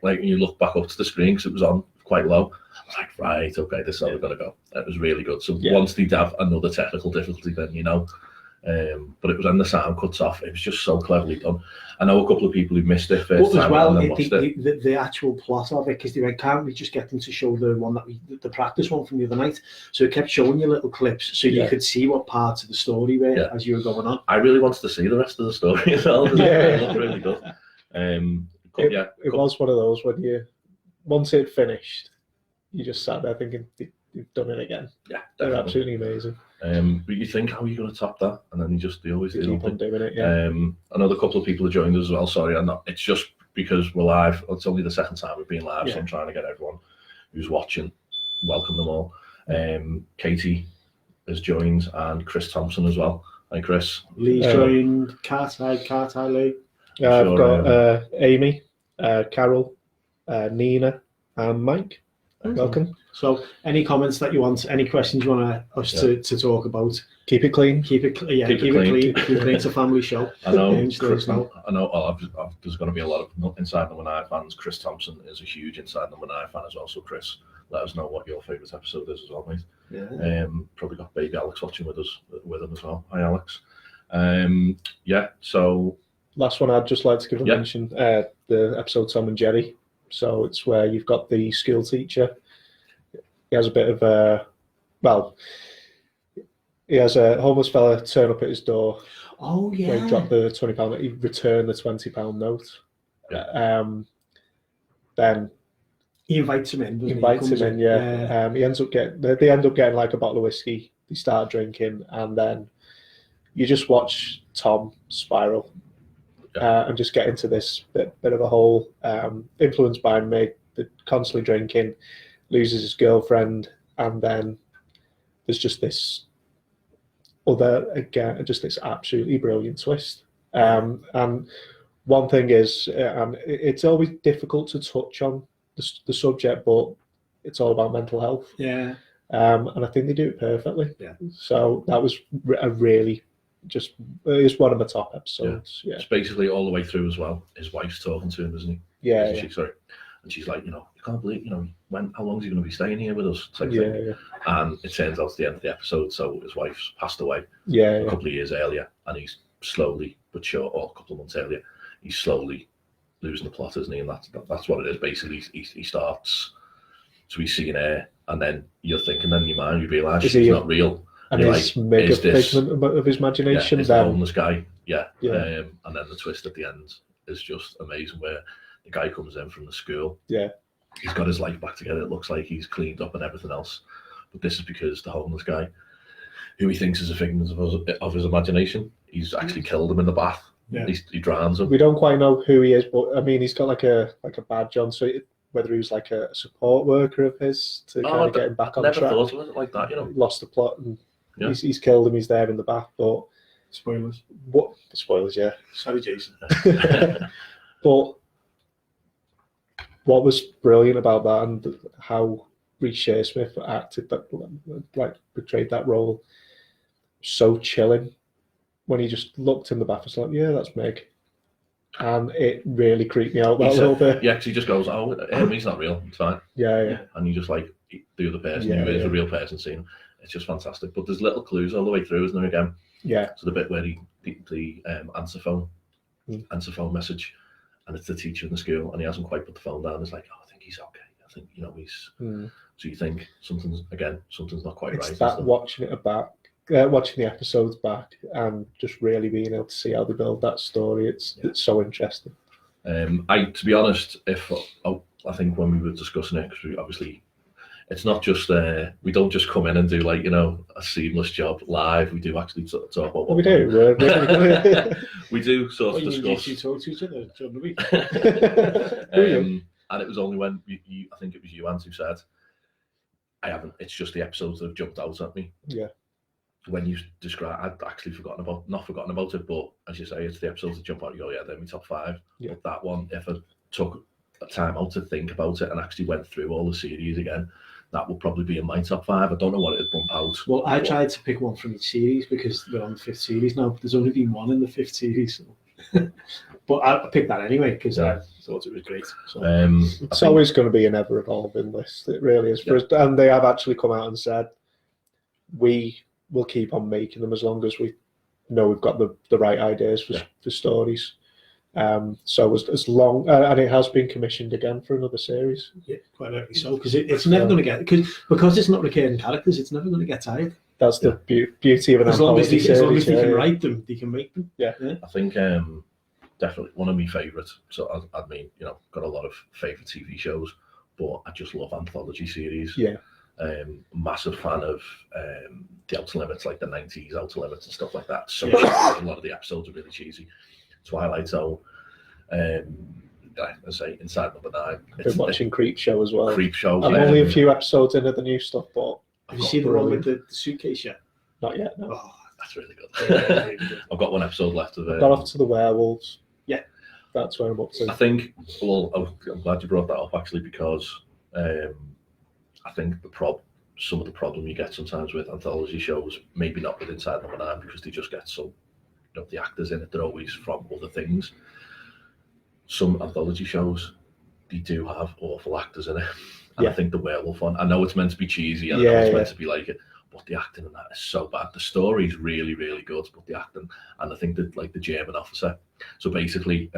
[SPEAKER 2] like, and you look back up to the screen because it was on quite low. I was like, right, okay, this is how we're going to go. It was really good. So once they'd have another technical difficulty, then but it was when the sound cuts off. It was just so cleverly done. I know a couple of people who missed it first time and then watched it.
[SPEAKER 3] The actual plot of it, because they went, can't we just get them to show the one the practice one from the other night? So it kept showing you little clips so you could see what parts of the story were as you were going on.
[SPEAKER 2] I really wanted to see the rest of the story as well. It looked really good.
[SPEAKER 1] It was one of those when once it finished, you just sat there thinking, you've done it again.
[SPEAKER 2] Yeah,
[SPEAKER 1] they're absolutely amazing.
[SPEAKER 2] But you think, how are you going to top that? And then they always do.
[SPEAKER 1] Keep on doing it. Yeah.
[SPEAKER 2] Another couple of people have joined us as well. Sorry, I'm not. It's just because we're live. It's only the second time we've been live, so I'm trying to get everyone who's watching, welcome them all. Katie has joined, and Chris Thompson as well. Hi, Chris.
[SPEAKER 3] Lee's joined. Kat, hi, Lee.
[SPEAKER 1] I've got Amy, Carol, Nina, and Mike. Welcome.
[SPEAKER 3] So, any comments that you want, any questions you want us to talk about?
[SPEAKER 1] Keep it clean.
[SPEAKER 3] Keep it clean. It's a family show.
[SPEAKER 2] I know. There's going to be a lot of Inside Number 9 fans. Chris Thompson is a huge Inside Number 9 fan as well. So, Chris, let us know what your favourite episode is as well, mate.
[SPEAKER 3] Yeah.
[SPEAKER 2] Probably got baby Alex watching with him as well. Hi, Alex. So
[SPEAKER 1] last one, I'd just like to give a mention. The episode Tom and Jerry. So it's where you've got the school teacher. He has a bit of he has a homeless fella turn up at his door.
[SPEAKER 3] Oh yeah.
[SPEAKER 1] Where he dropped the £20. He returned the £20 note.
[SPEAKER 2] Yeah.
[SPEAKER 1] Then
[SPEAKER 3] he invites him in.
[SPEAKER 1] He ends up getting. They end up getting like a bottle of whiskey. They start drinking, and then you just watch Tom spiral. And just get into this bit of a hole, influenced by Meg, constantly drinking, loses his girlfriend, and then there's just this this absolutely brilliant twist. And one thing is, it's always difficult to touch on the subject, but it's all about mental health.
[SPEAKER 3] Yeah.
[SPEAKER 1] And I think they do it perfectly.
[SPEAKER 3] Yeah.
[SPEAKER 1] So that was a really it's one of the top episodes. Yeah.
[SPEAKER 2] It's basically all the way through as well. His wife's talking to him, isn't he?
[SPEAKER 1] Yeah.
[SPEAKER 2] Isn't she? Sorry. And she's like, you can't believe, how long is he going to be staying here with us? Type
[SPEAKER 1] Yeah,
[SPEAKER 2] thing.
[SPEAKER 1] yeah.
[SPEAKER 2] And it turns out at the end of the episode, so his wife's passed away
[SPEAKER 1] Yeah,
[SPEAKER 2] a couple of years earlier, and he's slowly, but sure, or a couple of months earlier, he's slowly losing the plot, isn't he? And that's what it is. Basically, he starts, so he's seeing her, and then you're thinking, then in your mind, you realise she's not real.
[SPEAKER 1] And his mega figment of his imagination.
[SPEAKER 2] Yeah, the homeless guy. Yeah. And then the twist at the end is just amazing, where the guy comes in from the school.
[SPEAKER 1] Yeah.
[SPEAKER 2] He's got his life back together. It looks like he's cleaned up and everything else. But this is because the homeless guy, who he thinks is a figment of his imagination, he's actually killed him in the bath. Yeah. He drowns him.
[SPEAKER 1] We don't quite know who he is, but I mean, he's got like a badge on, so whether he was like a support worker of his to kind of get him back on track.
[SPEAKER 2] Never thought of it like that,
[SPEAKER 1] Lost the plot and he's killed him. He's there in the bath, but
[SPEAKER 3] spoilers.
[SPEAKER 1] What spoilers? Yeah.
[SPEAKER 3] Sorry, Jason.
[SPEAKER 1] But what was brilliant about that and how Reece Shearsmith acted that, like, portrayed that role, so chilling. When he just looked in the bath, it's like, yeah, that's Meg. And it really creeped me out that little bit.
[SPEAKER 2] Yeah, because he just goes, oh, he's not real, it's fine.
[SPEAKER 1] Yeah.
[SPEAKER 2] And you just like the other person who is a real person seeing him. It's just fantastic. But there's little clues all the way through, isn't there, again?
[SPEAKER 1] Yeah.
[SPEAKER 2] So the bit where the answer phone message, and it's the teacher in the school, and he hasn't quite put the phone down. It's like, oh, I think he's okay. I think, he's... So you think something's not quite right.
[SPEAKER 1] It's that watching the episodes back and just really being able to see how they build that story. It's so interesting.
[SPEAKER 2] To be honest, I think when we were discussing it, because obviously it's not just we don't just come in and do like a seamless job live. We do actually talk about what
[SPEAKER 1] we do.
[SPEAKER 2] We do sort of discuss.
[SPEAKER 3] You talk to each other during the week.
[SPEAKER 2] And it was only when I think it was you, Ant, who said, I haven't. It's just the episodes that have jumped out at me.
[SPEAKER 1] Yeah.
[SPEAKER 2] When you describe, I'd actually not forgotten about it, but as you say, it's the episodes that jump out. You go, yeah, they're my top 5.
[SPEAKER 1] Yeah.
[SPEAKER 2] But that one, if I took a time out to think about it and actually went through all the series again, that would probably be in my top 5. I don't know what it'd bump out.
[SPEAKER 3] Well, I tried to pick one from each series because we're on the 5th series now, but there's only been one in the 5th series. So. But I picked that anyway because I thought it was great. So.
[SPEAKER 1] It's always going to be an ever-evolving list. It really is. For us, and they have actually come out and said, we will keep on making them as long as we know we've got the right ideas for stories. So as long, and it has been commissioned again for another series.
[SPEAKER 3] Yeah, quite likely so, because it's never going to get, because it's not recurring characters, it's never going to get tired.
[SPEAKER 1] That's the beauty of an anthology series.
[SPEAKER 3] As long as they can write them, they can make them.
[SPEAKER 1] Yeah.
[SPEAKER 2] I think definitely one of my favourites. So I mean, got a lot of favourite TV shows, but I just love anthology series.
[SPEAKER 1] Yeah.
[SPEAKER 2] Massive fan of the Outer Limits, like the 90s Outer Limits and stuff like that. So a lot of the episodes are really cheesy. Twilight Zone. I say Inside Number 9.
[SPEAKER 1] I've been watching Creep Show as well.
[SPEAKER 2] Creep Show.
[SPEAKER 1] I'm only a few episodes into the new stuff, but
[SPEAKER 3] have you seen the one with the suitcase yet?
[SPEAKER 1] Not yet. No.
[SPEAKER 2] Oh, that's really good. Really good. I've got one episode left of it.
[SPEAKER 1] Got off to the werewolves.
[SPEAKER 3] Yeah,
[SPEAKER 1] that's where I'm up to.
[SPEAKER 2] I think. Well, I'm glad you brought that up actually, because I think some of the problem you get sometimes with anthology shows, maybe not with Inside Number 9, because they just get so. The actors in it, they're always from other things. Some anthology shows, they do have awful actors in it. And I think the werewolf one, I know it's meant to be cheesy, and I know it's meant to be like it, but the acting in that is so bad. The story is really, really good, but the acting, and I think that like the German officer. So basically,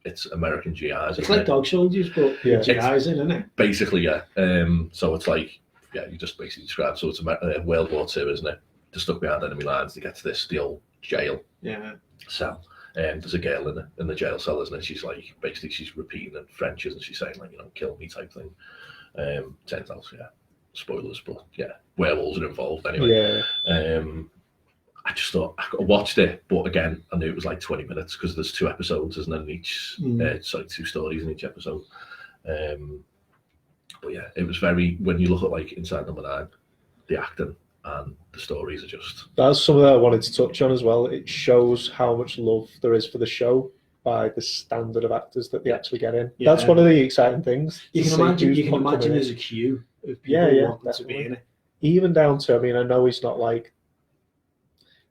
[SPEAKER 2] it's American GIs.
[SPEAKER 3] It's like dog soldiers, but GIs isn't it?
[SPEAKER 2] Basically, yeah. So it's like, you just basically described. So it's World War II, isn't it? They're stuck behind enemy lines. They get to the old jail cell. There's a girl in the jail cell, isn't it? She's like, basically she's repeating in French, and she's saying like, kill me type thing. Turns out, spoilers, but werewolves are involved anyway. I just thought I watched it, but again, I knew it was like 20 minutes because there's 2 episodes, isn't there? In each, 2 stories in each episode. But it was very, when you look at like Inside Number 9, the acting and the stories are just...
[SPEAKER 1] That's something that I wanted to touch on as well. It shows how much love there is for the show by the standard of actors that they actually get in. That's one of the exciting things.
[SPEAKER 3] You can imagine there's a queue of people wanting to be in it.
[SPEAKER 1] Even down to, I mean, I know he's not like...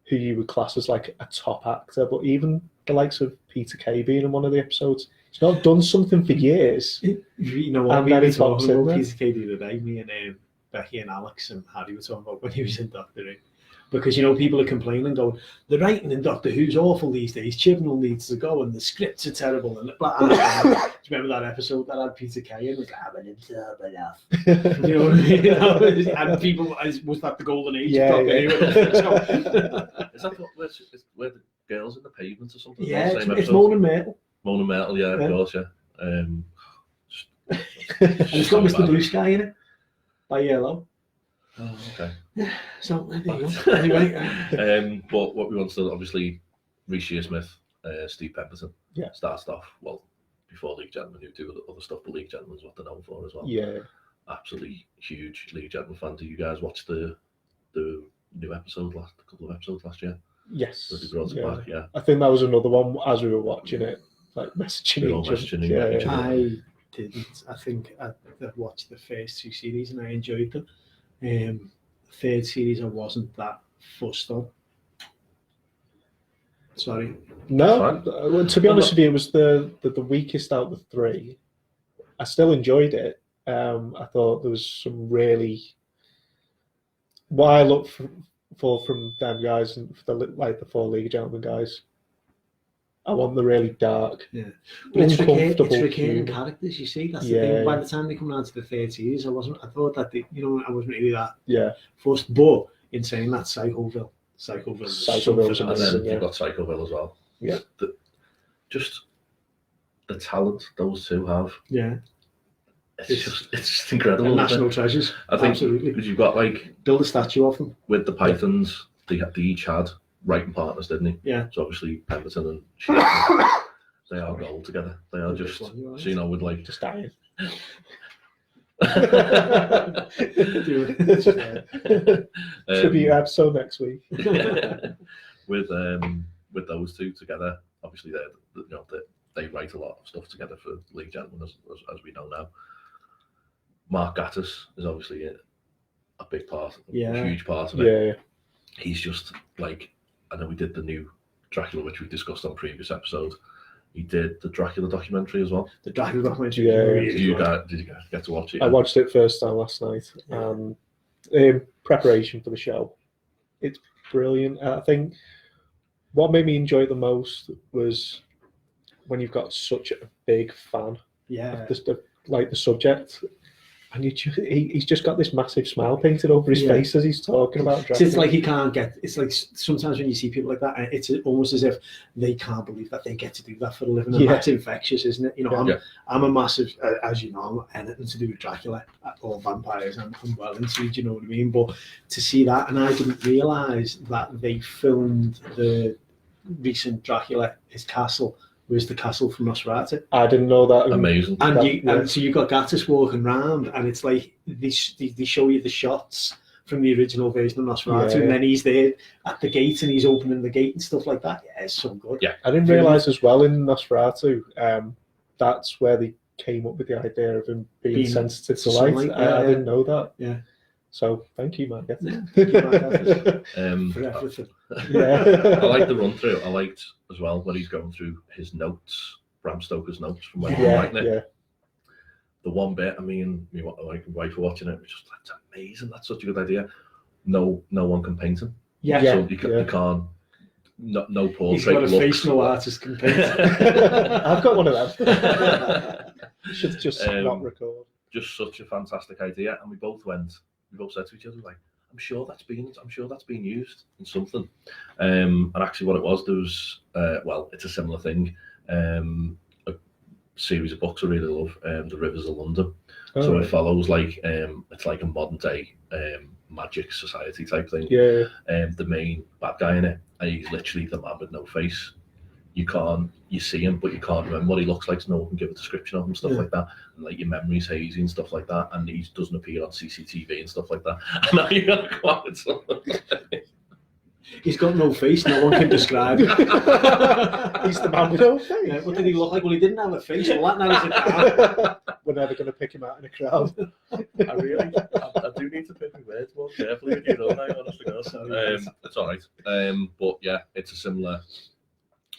[SPEAKER 1] who you would class as like a top actor, but even the likes of Peter Kay being in one of the episodes, he's not done something for years.
[SPEAKER 3] You know what?
[SPEAKER 1] And
[SPEAKER 3] We
[SPEAKER 1] then
[SPEAKER 3] were
[SPEAKER 1] he pops
[SPEAKER 3] talking
[SPEAKER 1] in
[SPEAKER 3] about
[SPEAKER 1] there.
[SPEAKER 3] Peter Kay the other day. Me and Becky and Alex and Harry were talking about when he was in Doctor Who. Because, you know, people are complaining, going, the writing in Doctor Who's awful these days. Chibnall needs to go, and the scripts are terrible. And blah, blah, blah. Do you remember that episode that had Peter Kay in? It was like, I haven't observed enough. You know what I mean? You know, and people, was that the golden age of Doctor Who?
[SPEAKER 2] Is that where the girls in the pavement or something?
[SPEAKER 3] Yeah,
[SPEAKER 2] Same
[SPEAKER 3] it's
[SPEAKER 2] episode?
[SPEAKER 3] Mona Myrtle.
[SPEAKER 2] Mona Myrtle, yeah, of course, yeah.
[SPEAKER 3] And it's got Mr. Blue Sky in it, by Yellow.
[SPEAKER 2] Oh, okay.
[SPEAKER 3] So, there you go. Anyway.
[SPEAKER 2] But what we want to, obviously, Reece Shearsmith, Steve Pemberton, started off, well, before League Gentlemen, who do other stuff, but League Gentlemen is what they're known for as well.
[SPEAKER 1] Yeah.
[SPEAKER 2] Absolutely huge League Gentlemen fan. Do you guys watch the new episode, a couple of episodes last year?
[SPEAKER 1] Yes.
[SPEAKER 2] That they brought it back, yeah.
[SPEAKER 1] I think that was another one as we were watching it, like messaging each other.
[SPEAKER 3] I didn't. I think I watched the first 2 series and I enjoyed them. Third series I wasn't that fussed on. Sorry.
[SPEAKER 1] No, to be honest with you, it was the weakest out of the 3. I still enjoyed it. I thought there was some really, what I look for from them guys and for the 4 League Gentlemen guys. I want the really dark,
[SPEAKER 3] but it's
[SPEAKER 1] uncomfortable
[SPEAKER 3] recurring characters. You see, that's the thing. By the time they come down to the 3rd series, I thought that I wasn't really that fussed. But in saying that, Psychoville,
[SPEAKER 2] and then you've got Psychoville as well.
[SPEAKER 1] Yeah,
[SPEAKER 2] just the talent those two have.
[SPEAKER 3] Yeah,
[SPEAKER 2] it's just incredible.
[SPEAKER 3] National treasures. I think absolutely,
[SPEAKER 2] because you've got
[SPEAKER 3] build a statue of them
[SPEAKER 2] with the Pythons. They each had writing partners, didn't he?
[SPEAKER 3] Yeah.
[SPEAKER 2] So obviously Pemberton and Shearsmith, they are gold together. They are just, so you know, with
[SPEAKER 1] just dying. Tribute episode next week.
[SPEAKER 2] With those two together, obviously they write a lot of stuff together for League Gentlemen, as we know now. Mark Gatiss is obviously a big part, a huge part of it.
[SPEAKER 1] Yeah.
[SPEAKER 2] He's just like, I know we did the new Dracula, which we discussed on previous episode. He did the Dracula documentary as well.
[SPEAKER 3] The Dracula documentary.
[SPEAKER 2] Did you guys get to watch it?
[SPEAKER 1] I watched it first time last night. In preparation for the show, it's brilliant. I think what made me enjoy it the most was when you've got such a big fan.
[SPEAKER 3] Yeah.
[SPEAKER 1] Of the subject. And he's just got this massive smile painted over his face as he's talking about Dracula.
[SPEAKER 3] It's like he can't get. It's like sometimes when you see people like that, it's almost as if they can't believe that they get to do that for a living. And that's infectious, isn't it? You know, I'm a massive, as you know, I'm anything to do with Dracula or vampires. I'm well into it. Do you know what I mean? But to see that, and I didn't realise that they filmed the recent Dracula, his castle. Was the castle from Nosferatu.
[SPEAKER 1] I didn't know that.
[SPEAKER 2] Amazing.
[SPEAKER 3] And so you've got Gatiss walking around, and it's like they show you the shots from the original version of Nosferatu, and then he's there at the gate and he's opening the gate and stuff like that. Yeah, it's so good.
[SPEAKER 2] Yeah,
[SPEAKER 1] I didn't realise as well in Nosferatu, that's where they came up with the idea of him being sensitive to light. I didn't know that.
[SPEAKER 3] Yeah.
[SPEAKER 1] So thank you, Mark.
[SPEAKER 3] Thank you, Mark, for everything.
[SPEAKER 1] Yeah.
[SPEAKER 2] I like the run through. I liked as well when he's going through his notes, Bram Stoker's notes from when he was writing it.
[SPEAKER 1] Yeah.
[SPEAKER 2] The one bit, me and my wife were watching it, was just like, that's amazing. That's such a good idea. No one can paint him.
[SPEAKER 3] Yeah.
[SPEAKER 2] So you can't. No portrait.
[SPEAKER 3] He's got a
[SPEAKER 2] looks,
[SPEAKER 3] face no artist can paint.
[SPEAKER 1] I've got one of them. Should just not record.
[SPEAKER 2] Just such a fantastic idea, and we both said to each other, like, I'm sure that's being used in something. And actually what it was, there was it's a similar thing. A series of books I really love, The Rivers of London. So it follows it's like a modern day magic society type thing.
[SPEAKER 1] Yeah.
[SPEAKER 2] The main bad guy in it, he's literally the man with no face. You see him, but you can't remember what he looks like, so no one can give a description of him, stuff like that. And like your memory's hazy and stuff like that, and he doesn't appear on CCTV and stuff like that. And now you gotta go out with someone.
[SPEAKER 3] He's got no face, no one can describe him.
[SPEAKER 1] He's the man with no face.
[SPEAKER 3] Yeah, what did he look like? Well, he didn't have a face. Well, that narrows it down.
[SPEAKER 1] When never going to pick him out in a crowd.
[SPEAKER 2] I do need to pick my words more carefully with you, don't I? Honest to God. It's all right. But yeah, it's a similar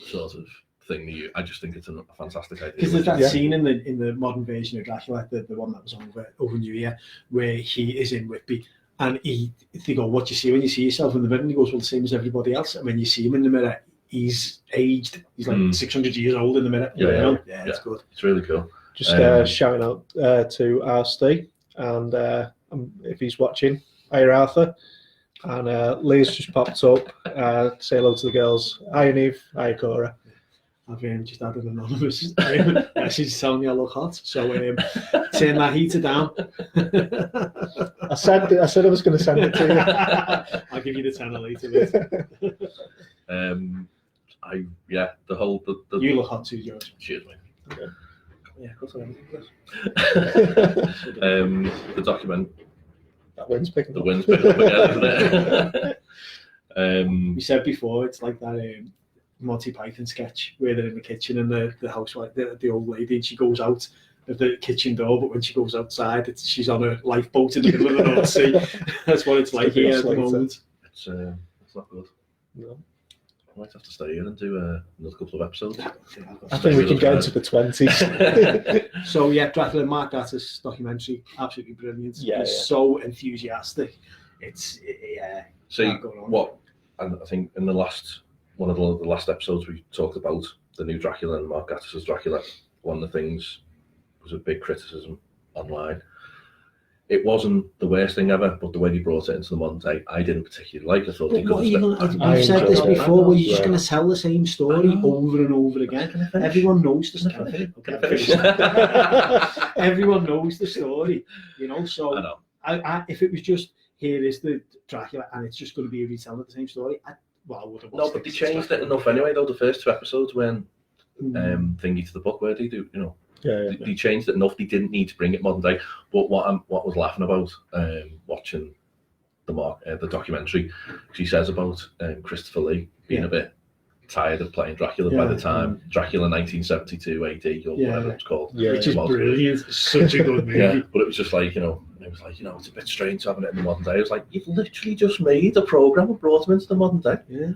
[SPEAKER 2] sort of thing to you. I just think it's a fantastic idea.
[SPEAKER 3] Because there's that scene in the modern version of Dracula, the one that was on over New Year, where he is in Whitby, and they go, "What do you see when you see yourself in the mirror?" And he goes, "Well, the same as everybody else." And when you see him in the mirror, he's aged. He's like 600 years old in the mirror. Yeah, it's good.
[SPEAKER 2] It's really cool.
[SPEAKER 1] Just shouting out to RSD, and if he's watching, hi Arthur. And Lee's just popped up. Say hello to the girls. Hi Neve. Hi Cora.
[SPEAKER 3] I've just had an anonymous message telling me I look hot. So turn that heater down.
[SPEAKER 1] I said I was going to send it to you.
[SPEAKER 3] I'll give you the tenner later, mate.
[SPEAKER 2] The whole
[SPEAKER 3] you look hot too, George.
[SPEAKER 2] Cheers, mate.
[SPEAKER 3] Okay. Yeah, of course I
[SPEAKER 2] am. The document.
[SPEAKER 1] That wind's picking up.
[SPEAKER 2] The wind's picking up again, isn't it?
[SPEAKER 3] We said before, it's like that Monty Python sketch where they're in the kitchen and the housewife, the old lady, and she goes out of the kitchen door, but when she goes outside, she's on a lifeboat in the middle of the North Sea. That's what it's like here at the moment.
[SPEAKER 2] It's not good.
[SPEAKER 1] No.
[SPEAKER 2] I might have to stay here and do another couple of episodes.
[SPEAKER 1] I think we can get into the 20s.
[SPEAKER 3] So yeah, Dracula, Mark Gatiss documentary, absolutely brilliant.
[SPEAKER 1] Yeah,
[SPEAKER 3] so enthusiastic. It's
[SPEAKER 2] See what, and I think in one of the last episodes we talked about the new Dracula and Mark Gatiss's Dracula. One of the things was a big criticism online. It wasn't the worst thing ever, but the way he brought it into the modern day, I didn't particularly like. I thought he could have.
[SPEAKER 3] You've said this before, where you're just going to tell the same story over and over again. Everyone knows the story. Everyone knows the story, you know. So, I if it was just here is the Dracula and it's just going to be a retelling of the same story, I would have.
[SPEAKER 2] No, but they changed it enough anyway. Though the first two episodes when thingy to the book, where they do, you know. They changed it enough. They didn't need to bring it modern day. But what I was laughing about watching the documentary, she says about Christopher Lee being a bit tired of playing Dracula by the time Dracula 1972 AD or whatever it's called.
[SPEAKER 3] Yeah, which is brilliant. Such a good movie.
[SPEAKER 2] Yeah, but it was just like, it was like, it's a bit strange having it in the modern day. It was like, you've literally just made a programme and brought him into the modern day.
[SPEAKER 3] Yeah.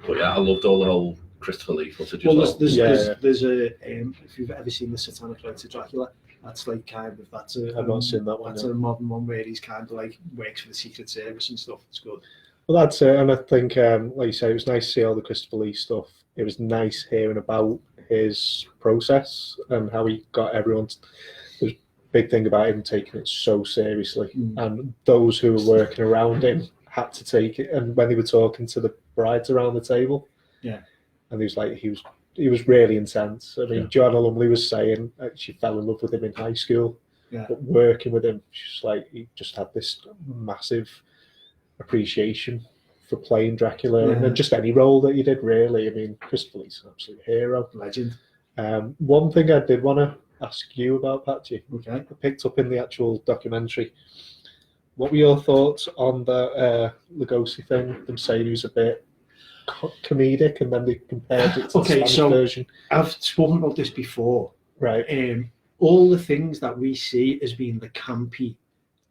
[SPEAKER 2] But yeah, I loved all the whole Christopher Lee footage.
[SPEAKER 3] Well, there's a if you've ever seen the Satanic Rites of Dracula, that's like kind of
[SPEAKER 1] I've not seen that one.
[SPEAKER 3] That's a modern one where he's kind of like works for the Secret Service and stuff. It's good.
[SPEAKER 1] Well, that's it, and I think, like you say, it was nice to see all the Christopher Lee stuff. It was nice hearing about his process and how he got everyone. There's a big thing about him taking it so seriously, and those who were working around him had to take it. And when they were talking to the brides around the table, and he was like, he was really intense. I mean, Joanna Lumley was saying she fell in love with him in high school, but working with him, she's like, he just had this massive appreciation for playing Dracula and just any role that he did, really. I mean, Christopher Lee's an absolute hero.
[SPEAKER 3] Legend.
[SPEAKER 1] One thing I did want to ask you about, Patchie,
[SPEAKER 3] I
[SPEAKER 1] picked up in the actual documentary. What were your thoughts on the Lugosi thing? Them saying he was a bit comedic, and then they compared it to the Spanish version.
[SPEAKER 3] I've spoken about this before,
[SPEAKER 1] right?
[SPEAKER 3] All the things that we see as being the campy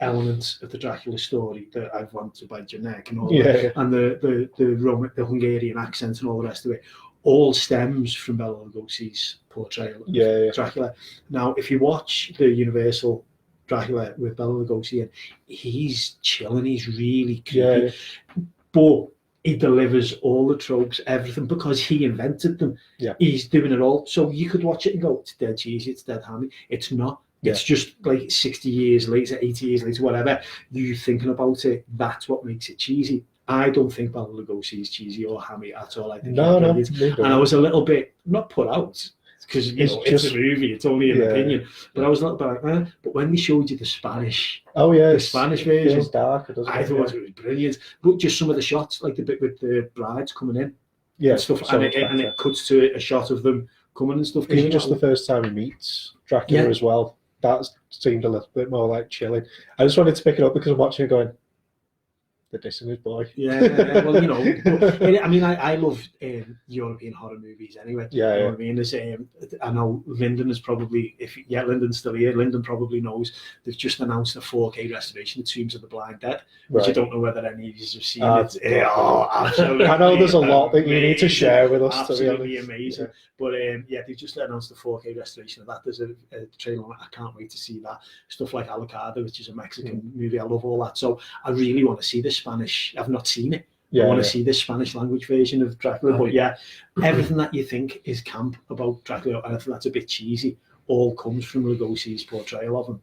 [SPEAKER 3] elements of the Dracula story that I've wanted by Janek and all that, and the Hungarian accent and all the rest of it, all stems from Bela Lugosi's portrayal of Dracula. Now, if you watch the Universal Dracula with Bela Lugosi, and he's chilling, he's really creepy, but he delivers all the tropes, everything, because he invented them. He's doing it all. So you could watch it and go, it's dead cheesy, it's dead hammy. It's not. It's just like 60 years later, 80 years later, whatever, you thinking about it, that's what makes it cheesy. I don't think Bela Lugosi is cheasy or hammy at all. I think and I was a little bit, not put out, because it's a movie, it's only an opinion, but I was a little bit like, but when they showed you the Spanish, the Spanish version,
[SPEAKER 1] it's darker,
[SPEAKER 3] I thought it was brilliant. But just some of the shots, like the bit with the brides coming in, and stuff, and it cuts to a shot of them coming and stuff.
[SPEAKER 1] Even just the first time he meets Dracula as well, that seemed a little bit more like chilling. I just wanted to pick it up because I'm watching it going, they're dissing his boy.
[SPEAKER 3] Yeah, well, you know, I mean, I love European horror movies anyway.
[SPEAKER 1] Yeah,
[SPEAKER 3] you know
[SPEAKER 1] yeah.
[SPEAKER 3] what I mean? There's, I know Lyndon is probably, Lyndon's still here, Lyndon probably knows they've just announced a 4K restoration of Tombs of the Blind Dead, which I don't know whether any of you have seen it. Absolutely.
[SPEAKER 1] I know there's a lot that you need to share with us.
[SPEAKER 3] Absolutely
[SPEAKER 1] to be honest.
[SPEAKER 3] amazing. But they've just announced a 4K restoration of that. There's a trailer on it. I can't wait to see that. Stuff like Alicada, which is a Mexican movie. I love all that. So I really want to see the Spanish. I've not seen it. I want to see the Spanish language version of Dracula. But everything that you think is camp about Dracula, and I think that's a bit cheesy, all comes from Lugosi's portrayal of him,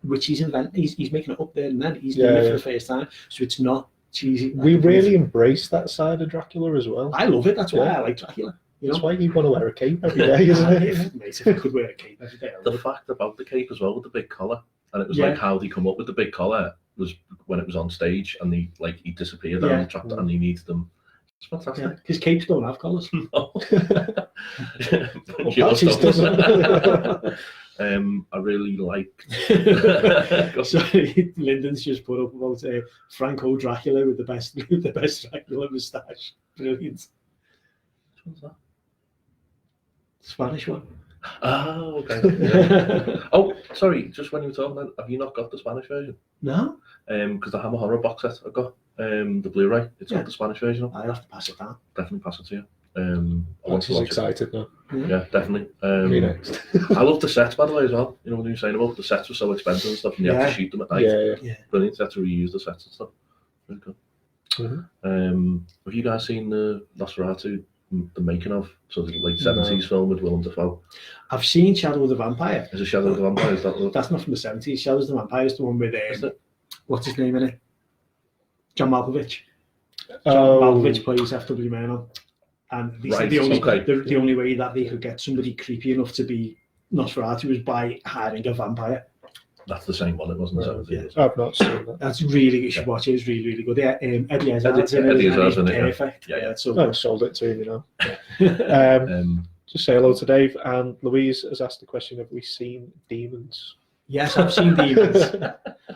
[SPEAKER 3] which he's inventing. He's making it up there and then. He's doing it for the first time. So it's not cheesy.
[SPEAKER 1] We really embrace that side of Dracula as well.
[SPEAKER 3] I love it. That's why I like Dracula.
[SPEAKER 1] That's why you want to wear a cape every day, isn't it?
[SPEAKER 3] Mate, if I could wear a cape every day,
[SPEAKER 2] The fact about the cape as well with the big collar, and it was like how they come up with the big collar was when it was on stage and he disappeared and he needed them. It's fantastic.
[SPEAKER 3] Yeah, because capes don't have collars.
[SPEAKER 2] No.
[SPEAKER 1] Patches doesn't.
[SPEAKER 2] I really like.
[SPEAKER 3] Sorry, Lyndon's just put up about Franco Dracula with the best Dracula moustache. Brilliant.
[SPEAKER 2] Which one's that?
[SPEAKER 3] Spanish one.
[SPEAKER 2] Oh, okay. Yeah. Oh, sorry. Just when you were talking about, have you not got the Spanish version?
[SPEAKER 3] No.
[SPEAKER 2] Because the Hammer Horror box set I've got, the Blu-ray. It's got the Spanish version.
[SPEAKER 3] I'll have to pass it down.
[SPEAKER 2] Definitely pass it to you. I want to watch
[SPEAKER 1] excited now.
[SPEAKER 2] Yeah, definitely.
[SPEAKER 1] Next.
[SPEAKER 2] I love the sets, by the way, as well. You know what you were saying about the sets were so expensive and stuff, and you have to shoot them at night.
[SPEAKER 1] Yeah.
[SPEAKER 2] Brilliant. You have to reuse the sets and stuff. Really good.
[SPEAKER 1] Mm-hmm.
[SPEAKER 2] Have you guys seen the Nosferatu, the making of, so the late 70s film with Willem Dafoe?
[SPEAKER 3] I've seen Shadow of the Vampire.
[SPEAKER 2] Is it Shadow of the Vampire? Is that
[SPEAKER 3] That's not from the 70s. Shadow of the Vampire is the one with what's his name in it? John Malkovich. John Malkovich plays F.W. Murnau. And they said the only way that they could get somebody creepy enough to be Nosferatu was by hiring a vampire.
[SPEAKER 2] That's the same one, it wasn't the 70s.
[SPEAKER 1] I've not seen that.
[SPEAKER 3] That's really, you should watch it. It's really, really good. Yeah, Eddie Izzard's perfect.
[SPEAKER 2] Yeah.
[SPEAKER 3] So
[SPEAKER 1] I've sold it to him, you know. Just say hello to Dave. And Louise has asked the question, have we seen Demons?
[SPEAKER 3] Yes, I've seen Demons.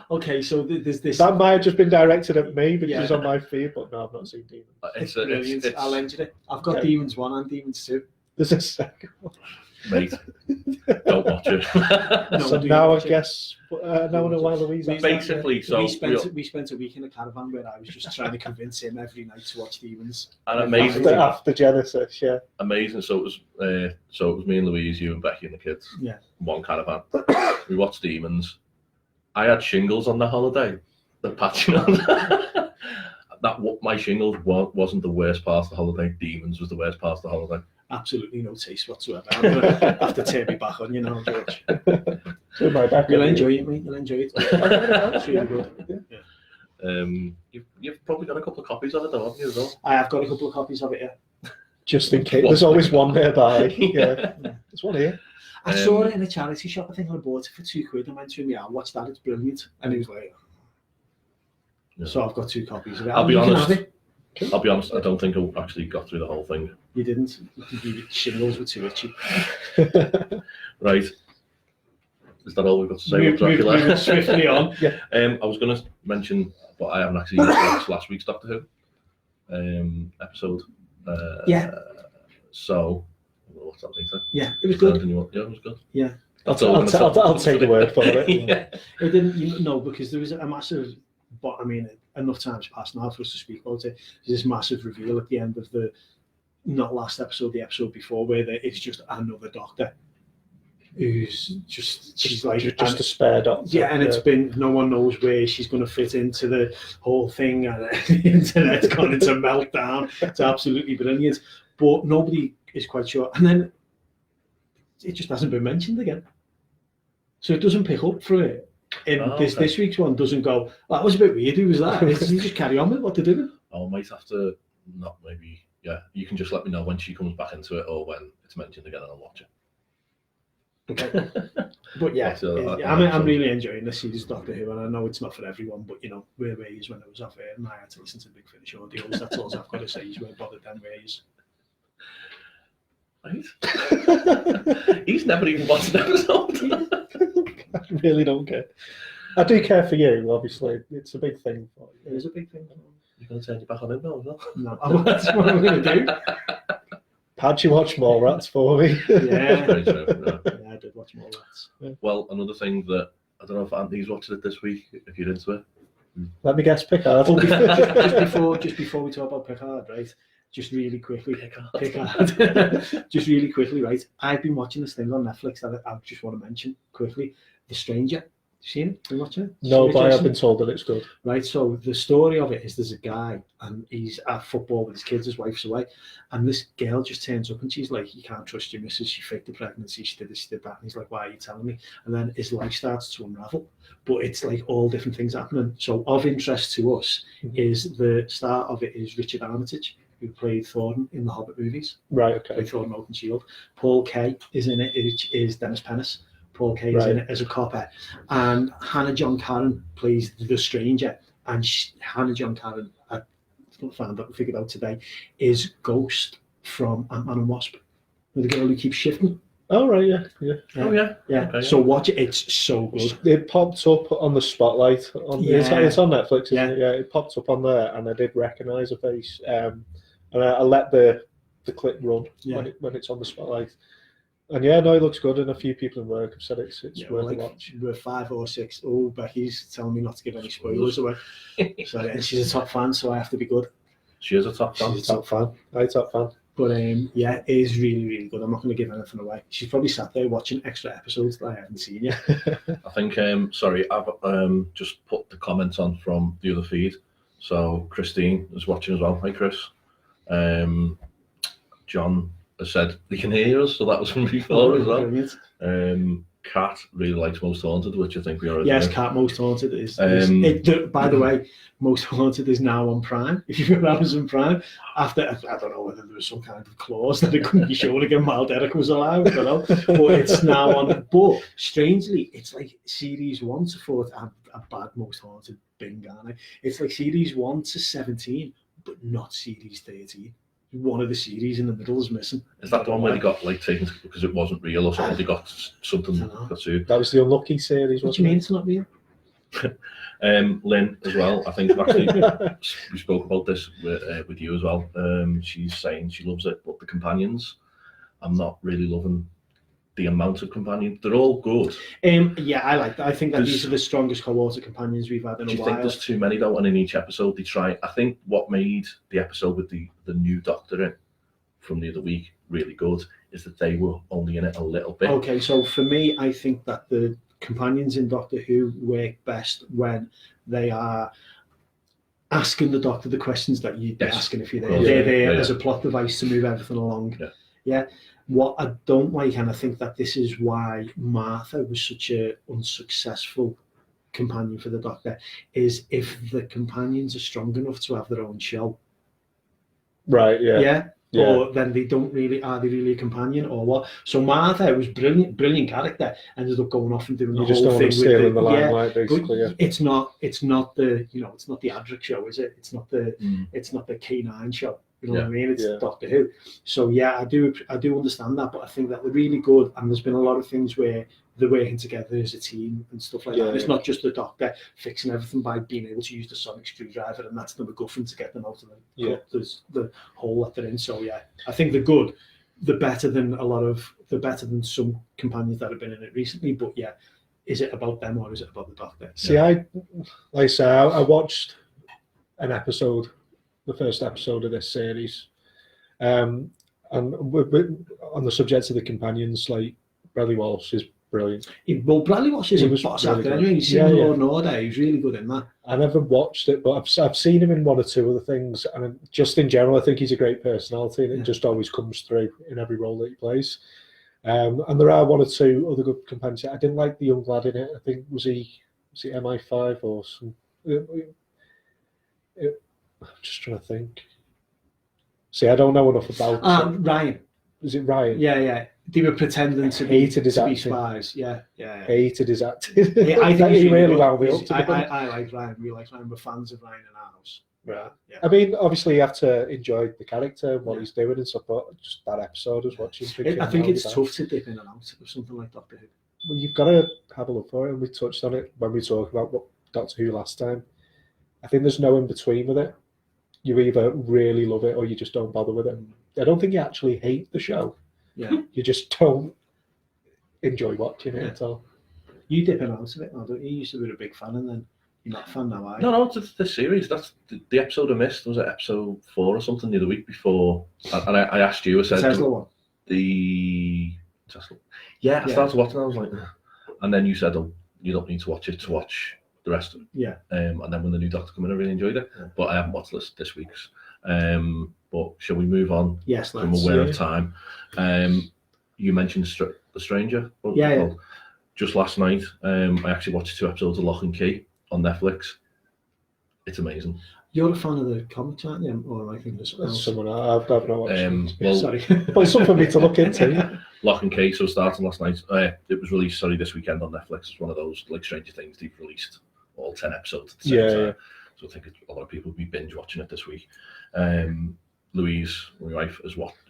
[SPEAKER 3] Okay, so there's this.
[SPEAKER 1] That might have just been directed at me because it's on my feed, but no, I've not seen Demons.
[SPEAKER 3] It's brilliant. I'll lend you it. I've got Demons 1 and Demons 2.
[SPEAKER 1] There's a second one.
[SPEAKER 2] Mate, don't watch it.
[SPEAKER 1] So now I guess, now I know why Louise.
[SPEAKER 2] Basically, so
[SPEAKER 3] we spent a week in a caravan where I was just trying to convince him every night to watch Demons.
[SPEAKER 2] And amazing
[SPEAKER 1] after Genesis,
[SPEAKER 2] amazing. So it was me and Louise, you and Becky and the kids.
[SPEAKER 3] Yeah.
[SPEAKER 2] One caravan. We watched Demons. I had shingles on the holiday. The patching on that. My shingles wasn't the worst part of the holiday. Demons was the worst part of the holiday.
[SPEAKER 3] Absolutely no taste whatsoever. I'm gonna have to turn me back on you now, George. You'll enjoy it, mate. You'll enjoy it. It's really good. Yeah.
[SPEAKER 2] You've probably got a couple of copies of it, though, haven't you, as well?
[SPEAKER 3] I have got a couple of copies of it, yeah.
[SPEAKER 1] Just in case. There's always one nearby. Yeah. There's one here.
[SPEAKER 3] I saw it in a charity shop. I think I bought it for £2 and went to him. Yeah, watch that. It's brilliant. And he was like, so I've got 2 copies of it.
[SPEAKER 2] I'll be honest, I don't think I actually got through the whole thing.
[SPEAKER 3] You didn't? Shingles were too itchy.
[SPEAKER 2] Right. Is that all we've got to say about Dracula?
[SPEAKER 3] Moving swiftly on.
[SPEAKER 1] Yeah.
[SPEAKER 2] I was going to mention, but I haven't actually watched last week's Doctor Who episode. So, we'll watch that later.
[SPEAKER 3] Yeah, it was good.
[SPEAKER 2] Yeah, it was good.
[SPEAKER 3] Yeah.
[SPEAKER 1] I'll take the word for it.
[SPEAKER 2] Yeah.
[SPEAKER 3] It didn't, because there was a massive, but I mean, enough time's passed now for us to speak about it. There's this massive reveal at the end of the, not last episode, the episode before, where it's just another doctor who's she's like
[SPEAKER 1] just a spare doctor.
[SPEAKER 3] Yeah, and it's been, no one knows where she's going to fit into the whole thing, and the internet's gone into meltdown. It's absolutely brilliant, but nobody is quite sure. And then it just hasn't been mentioned again, so it doesn't pick up for it. This week's one doesn't go, that was a bit weird, who was that? You just carry on with what they're doing.
[SPEAKER 2] I might have to, not maybe, yeah, you can just let me know when she comes back into it or when it's mentioned again and I'll watch it.
[SPEAKER 3] Okay. But yeah, I'm really enjoying this series Doctor Who, and I know it's not for everyone, but we're ways when it was off air and I had to listen to Big Finish audios. That's all I've got to say, is we're bothered them ways.
[SPEAKER 2] Right. He's never even watched an episode.
[SPEAKER 1] I really don't care. I do care for you, obviously. It's a big thing for you.
[SPEAKER 3] It is a big thing.
[SPEAKER 2] You're going to turn your back on him now as well?
[SPEAKER 3] No, that's what I'm going to do.
[SPEAKER 1] Patchie watched Mallrats for me.
[SPEAKER 3] Yeah.
[SPEAKER 2] Very true, yeah.
[SPEAKER 3] Yeah, I did watch Mallrats.
[SPEAKER 2] Well, another thing that, I don't know if Anthony's watching it this week, if you're into it.
[SPEAKER 1] Let me guess, Picard.
[SPEAKER 3] Oh, just before we talk about Picard, right? Just really quickly, Picard. Just really quickly, right? I've been watching this thing on Netflix that I just want to mention quickly. The Stranger. Seen it? Been watching it?
[SPEAKER 1] No, but I've been told that it's good.
[SPEAKER 3] Right, so the story of it is there's a guy and he's at football with his kids, his wife's away, and this girl just turns up and she's like, you can't trust your missus, she faked the pregnancy, she did this, she did that, and he's like, why are you telling me? And then his life starts to unravel, but it's like all different things happening. So of interest to us is the start of it is Richard Armitage, who played Thorin in the Hobbit movies.
[SPEAKER 1] Right, okay.
[SPEAKER 3] Played Thorin Oak and Shield. Paul Kay is in it, which is Dennis Pennis. Paul Kay is in it as a copper, and Hannah John Karen plays the Stranger. And Hannah John Karen, I figured out today, is Ghost from Ant-Man and Wasp, the girl who keeps shifting.
[SPEAKER 1] Oh right, yeah.
[SPEAKER 2] Oh yeah.
[SPEAKER 3] Okay, so watch it; it's so good.
[SPEAKER 1] It popped up on the spotlight. It's on Netflix, isn't it? Yeah, it popped up on there, and I did recognise a face. And I let the clip run when it's on the spotlight. And yeah, no, it looks good, and a few people in work have said it's worth a watch.
[SPEAKER 3] We're 5 or 6. Oh, Becky's telling me not to give any spoilers away. So, and she's a top fan, so I have to be good.
[SPEAKER 2] She is a top fan.
[SPEAKER 1] She's a top fan. I'm a top fan.
[SPEAKER 3] But yeah, it is really, really good. I'm not going to give anything away. She's probably sat there watching extra episodes that I haven't seen yet.
[SPEAKER 2] I think, sorry, I've just put the comments on from the other feed. So Christine is watching as well. Hi, Chris. John has said they can hear us, so that was from before as well. Kat really likes Most Haunted, which I think we already know.
[SPEAKER 3] Kat Most Haunted is by the way, Most Haunted is now on Prime. If you've got Amazon Prime, after I don't know whether there was some kind of clause that it couldn't be shown again while Derek was alive, I don't know. But it's now on. But strangely, it's like series 1 to 4. A bad Most Haunted bingo. It's like series 1 to 17, but not series 13. One of the series in the middle is missing.
[SPEAKER 2] Is that the one where they got like taken because it wasn't real or something? They got something.
[SPEAKER 1] That was the unlucky series.
[SPEAKER 3] What do you mean it's not real?
[SPEAKER 2] Lynn as well. I think actually we spoke about this with you as well. She's saying she loves it, but the companions, I'm not really loving the amount of companions. They're all good.
[SPEAKER 3] Yeah, I like that. I think that these are the strongest cohort of companions we've had in a while.
[SPEAKER 2] Do you think there's too many though? And in each episode they try. I think what made the episode with the new Doctor in from the other week really good is that they were only in it a little bit.
[SPEAKER 3] Okay, so for me, I think that the companions in Doctor Who work best when they are asking the Doctor the questions that you'd be asking if you're there. They're there as a plot device to move everything along. Yeah. What I don't like, and I think that this is why Martha was such an unsuccessful companion for the Doctor, is if the companions are strong enough to have their own show.
[SPEAKER 1] Right, yeah.
[SPEAKER 3] Or then are they really a companion or what? So Martha was brilliant character, ended up going off and doing the whole thing with
[SPEAKER 1] the limelight, basically. Yeah.
[SPEAKER 3] It's not the it's not the Adric show, is it? It's not the K9 show. You know what I mean? It's Doctor Who. So yeah, I do understand that, but I think that they're really good, and there's been a lot of things where they're working together as a team and stuff like that. It's not just the Doctor fixing everything by being able to use the sonic screwdriver, and that's the MacGuffin to get them out of the hole that they're in. So yeah, I think they're good. They're better than some companions that have been in it recently. But yeah, is it about them or is it about the Doctor?
[SPEAKER 1] See, I watched an episode. The first episode of this series, and on the subject of the companions, like Bradley Walsh is brilliant.
[SPEAKER 3] Bradley Walsh is a boss actor. Anyway, you've seen Law and Order. He's really good in that.
[SPEAKER 1] I never watched it, but I've seen him in one or two other things, and just in general, I think he's a great personality, and it just always comes through in every role that he plays. And there are one or two other good companions. I didn't like the young lad in it. I think was he MI5 or some. I'm just trying to think. See, I don't know enough about
[SPEAKER 3] Ryan.
[SPEAKER 1] Is it Ryan?
[SPEAKER 3] Yeah. They were pretending to be spies. Yeah.
[SPEAKER 1] Hated his acting.
[SPEAKER 3] Yeah, I think
[SPEAKER 1] he really wound me up.
[SPEAKER 3] I like Ryan. We like Ryan. We're fans of Ryan in our house.
[SPEAKER 1] Right. Yeah. I mean, obviously, you have to enjoy the character and what he's doing and stuff. But just that episode I was watching.
[SPEAKER 3] I think it's tough to dip in and out of something like Doctor Who.
[SPEAKER 1] Well, you've got to have a look for it, and we touched on it when we talked about Doctor Who last time. I think there's no in between with it. you either really love it or you just don't bother with it. I don't think you actually hate the show.
[SPEAKER 3] Yeah.
[SPEAKER 1] You just don't enjoy watching it at all.
[SPEAKER 3] You dip in and out of it, don't you? You used to be a big fan, and then you're not a fan now, are you?
[SPEAKER 2] No, it's the series. That's the episode I missed. Was it episode 4 or something the other week before? And I asked you. I said
[SPEAKER 3] the Tesla one.
[SPEAKER 2] The Tesla. Yeah, I started watching. I was like, ugh. And then you said, "Oh, you don't need to watch it to watch the rest of it."
[SPEAKER 3] Yeah.
[SPEAKER 2] And then when the new Doctor came in, I really enjoyed it.
[SPEAKER 3] Yeah.
[SPEAKER 2] But I haven't watched this week's. But shall we move on?
[SPEAKER 3] Yes,
[SPEAKER 2] I'm
[SPEAKER 3] let's.
[SPEAKER 2] aware of time. You mentioned The Stranger.
[SPEAKER 3] Yeah.
[SPEAKER 2] Just last night, I actually watched 2 episodes of Lock and Key on Netflix. It's amazing.
[SPEAKER 3] You're a fan of the comics, aren't you? Or am I thinking of something else?
[SPEAKER 1] Someone I've not watched.
[SPEAKER 2] Well,
[SPEAKER 3] Sorry.
[SPEAKER 1] But it's something for me to look into.
[SPEAKER 2] Lock and Key, so starting last night. It was released, this weekend on Netflix. It's one of those, like Stranger Things, they've released all 10 episodes at the same time. Yeah. So I think a lot of people will be binge watching it this week. Louise, my wife,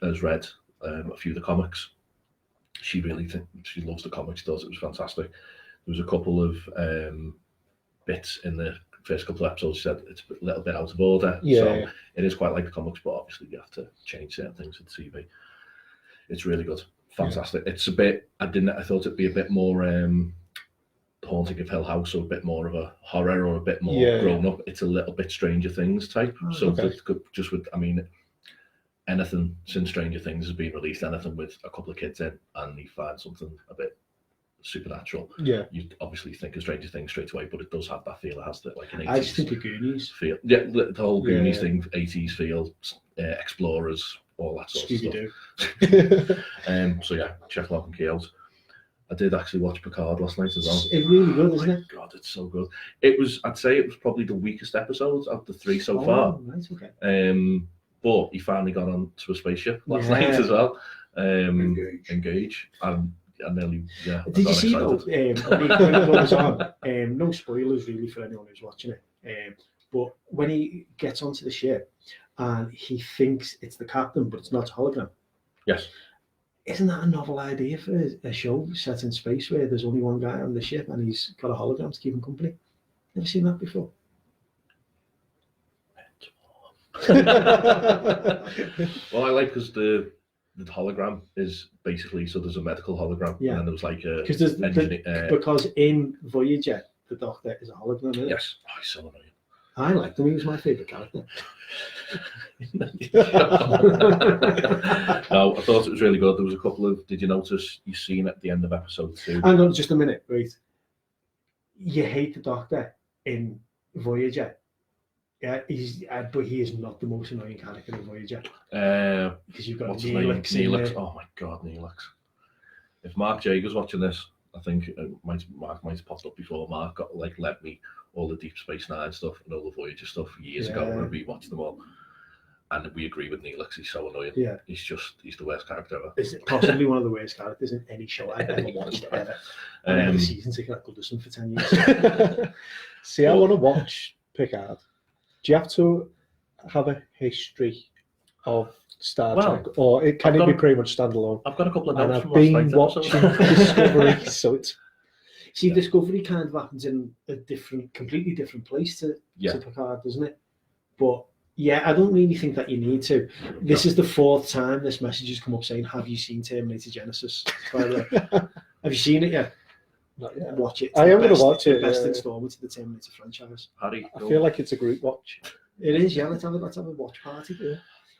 [SPEAKER 2] has read a few of the comics. She loves the comics, does. It was fantastic. There was a couple of bits in the first couple of episodes. She said it's a little bit out of order. So it is quite like the comics, but obviously you have to change certain things with TV. It's really good. Fantastic. It's a bit, I thought it'd be a bit more Haunting of Hill House, or a bit more of a horror, or a bit more grown up. It's a little bit Stranger Things type. Just with, anything since Stranger Things has been released, anything with a couple of kids in, and you find something a bit supernatural. Yeah, you obviously think of Stranger Things straight away, but it does have that feel. It has like an 80s.
[SPEAKER 3] I just think of Goonies
[SPEAKER 2] feel. Yeah, the whole Goonies thing, 80s feel, Explorers, all that sort of stuff. So yeah, check Lock and Key out. I did actually watch Picard last night as well.
[SPEAKER 3] It's really good, isn't it?
[SPEAKER 2] God, it's so good. I'd say it was probably the weakest episodes of the 3 so far.
[SPEAKER 3] Right, okay.
[SPEAKER 2] But he finally got on to a spaceship last night as well. Engage. I nearly,
[SPEAKER 3] Did you see though? When it goes on, no spoilers really for anyone who's watching it. But when he gets onto the ship and he thinks it's the captain, but it's not a hologram.
[SPEAKER 2] Yes.
[SPEAKER 3] Isn't that a novel idea for a show set in space where there's only one guy on the ship and he's got a hologram to keep him company? Never seen that before.
[SPEAKER 2] Well, I like because the hologram is basically, so there's a medical hologram, and then there was like a
[SPEAKER 3] because in Voyager the Doctor is a hologram, isn't it?
[SPEAKER 2] Yes. Oh, he's so annoying.
[SPEAKER 3] I liked him. He was my favourite character.
[SPEAKER 2] No, I thought it was really good. There was a couple of. Did you notice you seen at the end of episode 2?
[SPEAKER 3] Hang on, just a minute. Wait. You hate the Doctor in Voyager. Yeah, but he is not the most annoying character in Voyager. Because you've got Neelix.
[SPEAKER 2] Oh my God, Neelix! If Mark Jager's watching this, I think Mark might have popped up before. Mark got lent me all the Deep Space Nine stuff and all the Voyager stuff years ago, and we watched them all. And we agree with Neelix. He's so annoying. Yeah, he's the worst character ever.
[SPEAKER 3] Is it possibly one of the worst characters in any show I've ever watched ever? I never season ticket at Goodison for 10 years.
[SPEAKER 1] See, I want to watch Picard. Do you have to have a history of Star Trek, or can it be pretty much standalone?
[SPEAKER 2] I've got a couple of notes from
[SPEAKER 1] last night's episode. Discovery, so it's.
[SPEAKER 3] See, Discovery kind of happens in a completely different place to Picard, doesn't it? But yeah, I don't really think that you need to. This is the 4th time this message has come up saying, "Have you seen Terminator Genesis?" By the way, have you seen it yet? Not yet. Watch it.
[SPEAKER 1] I am going to watch it.
[SPEAKER 3] The best installment of the Terminator franchise.
[SPEAKER 2] Harry,
[SPEAKER 1] I feel like it's a group watch.
[SPEAKER 3] It is, yeah. Let's have a watch party. Yeah.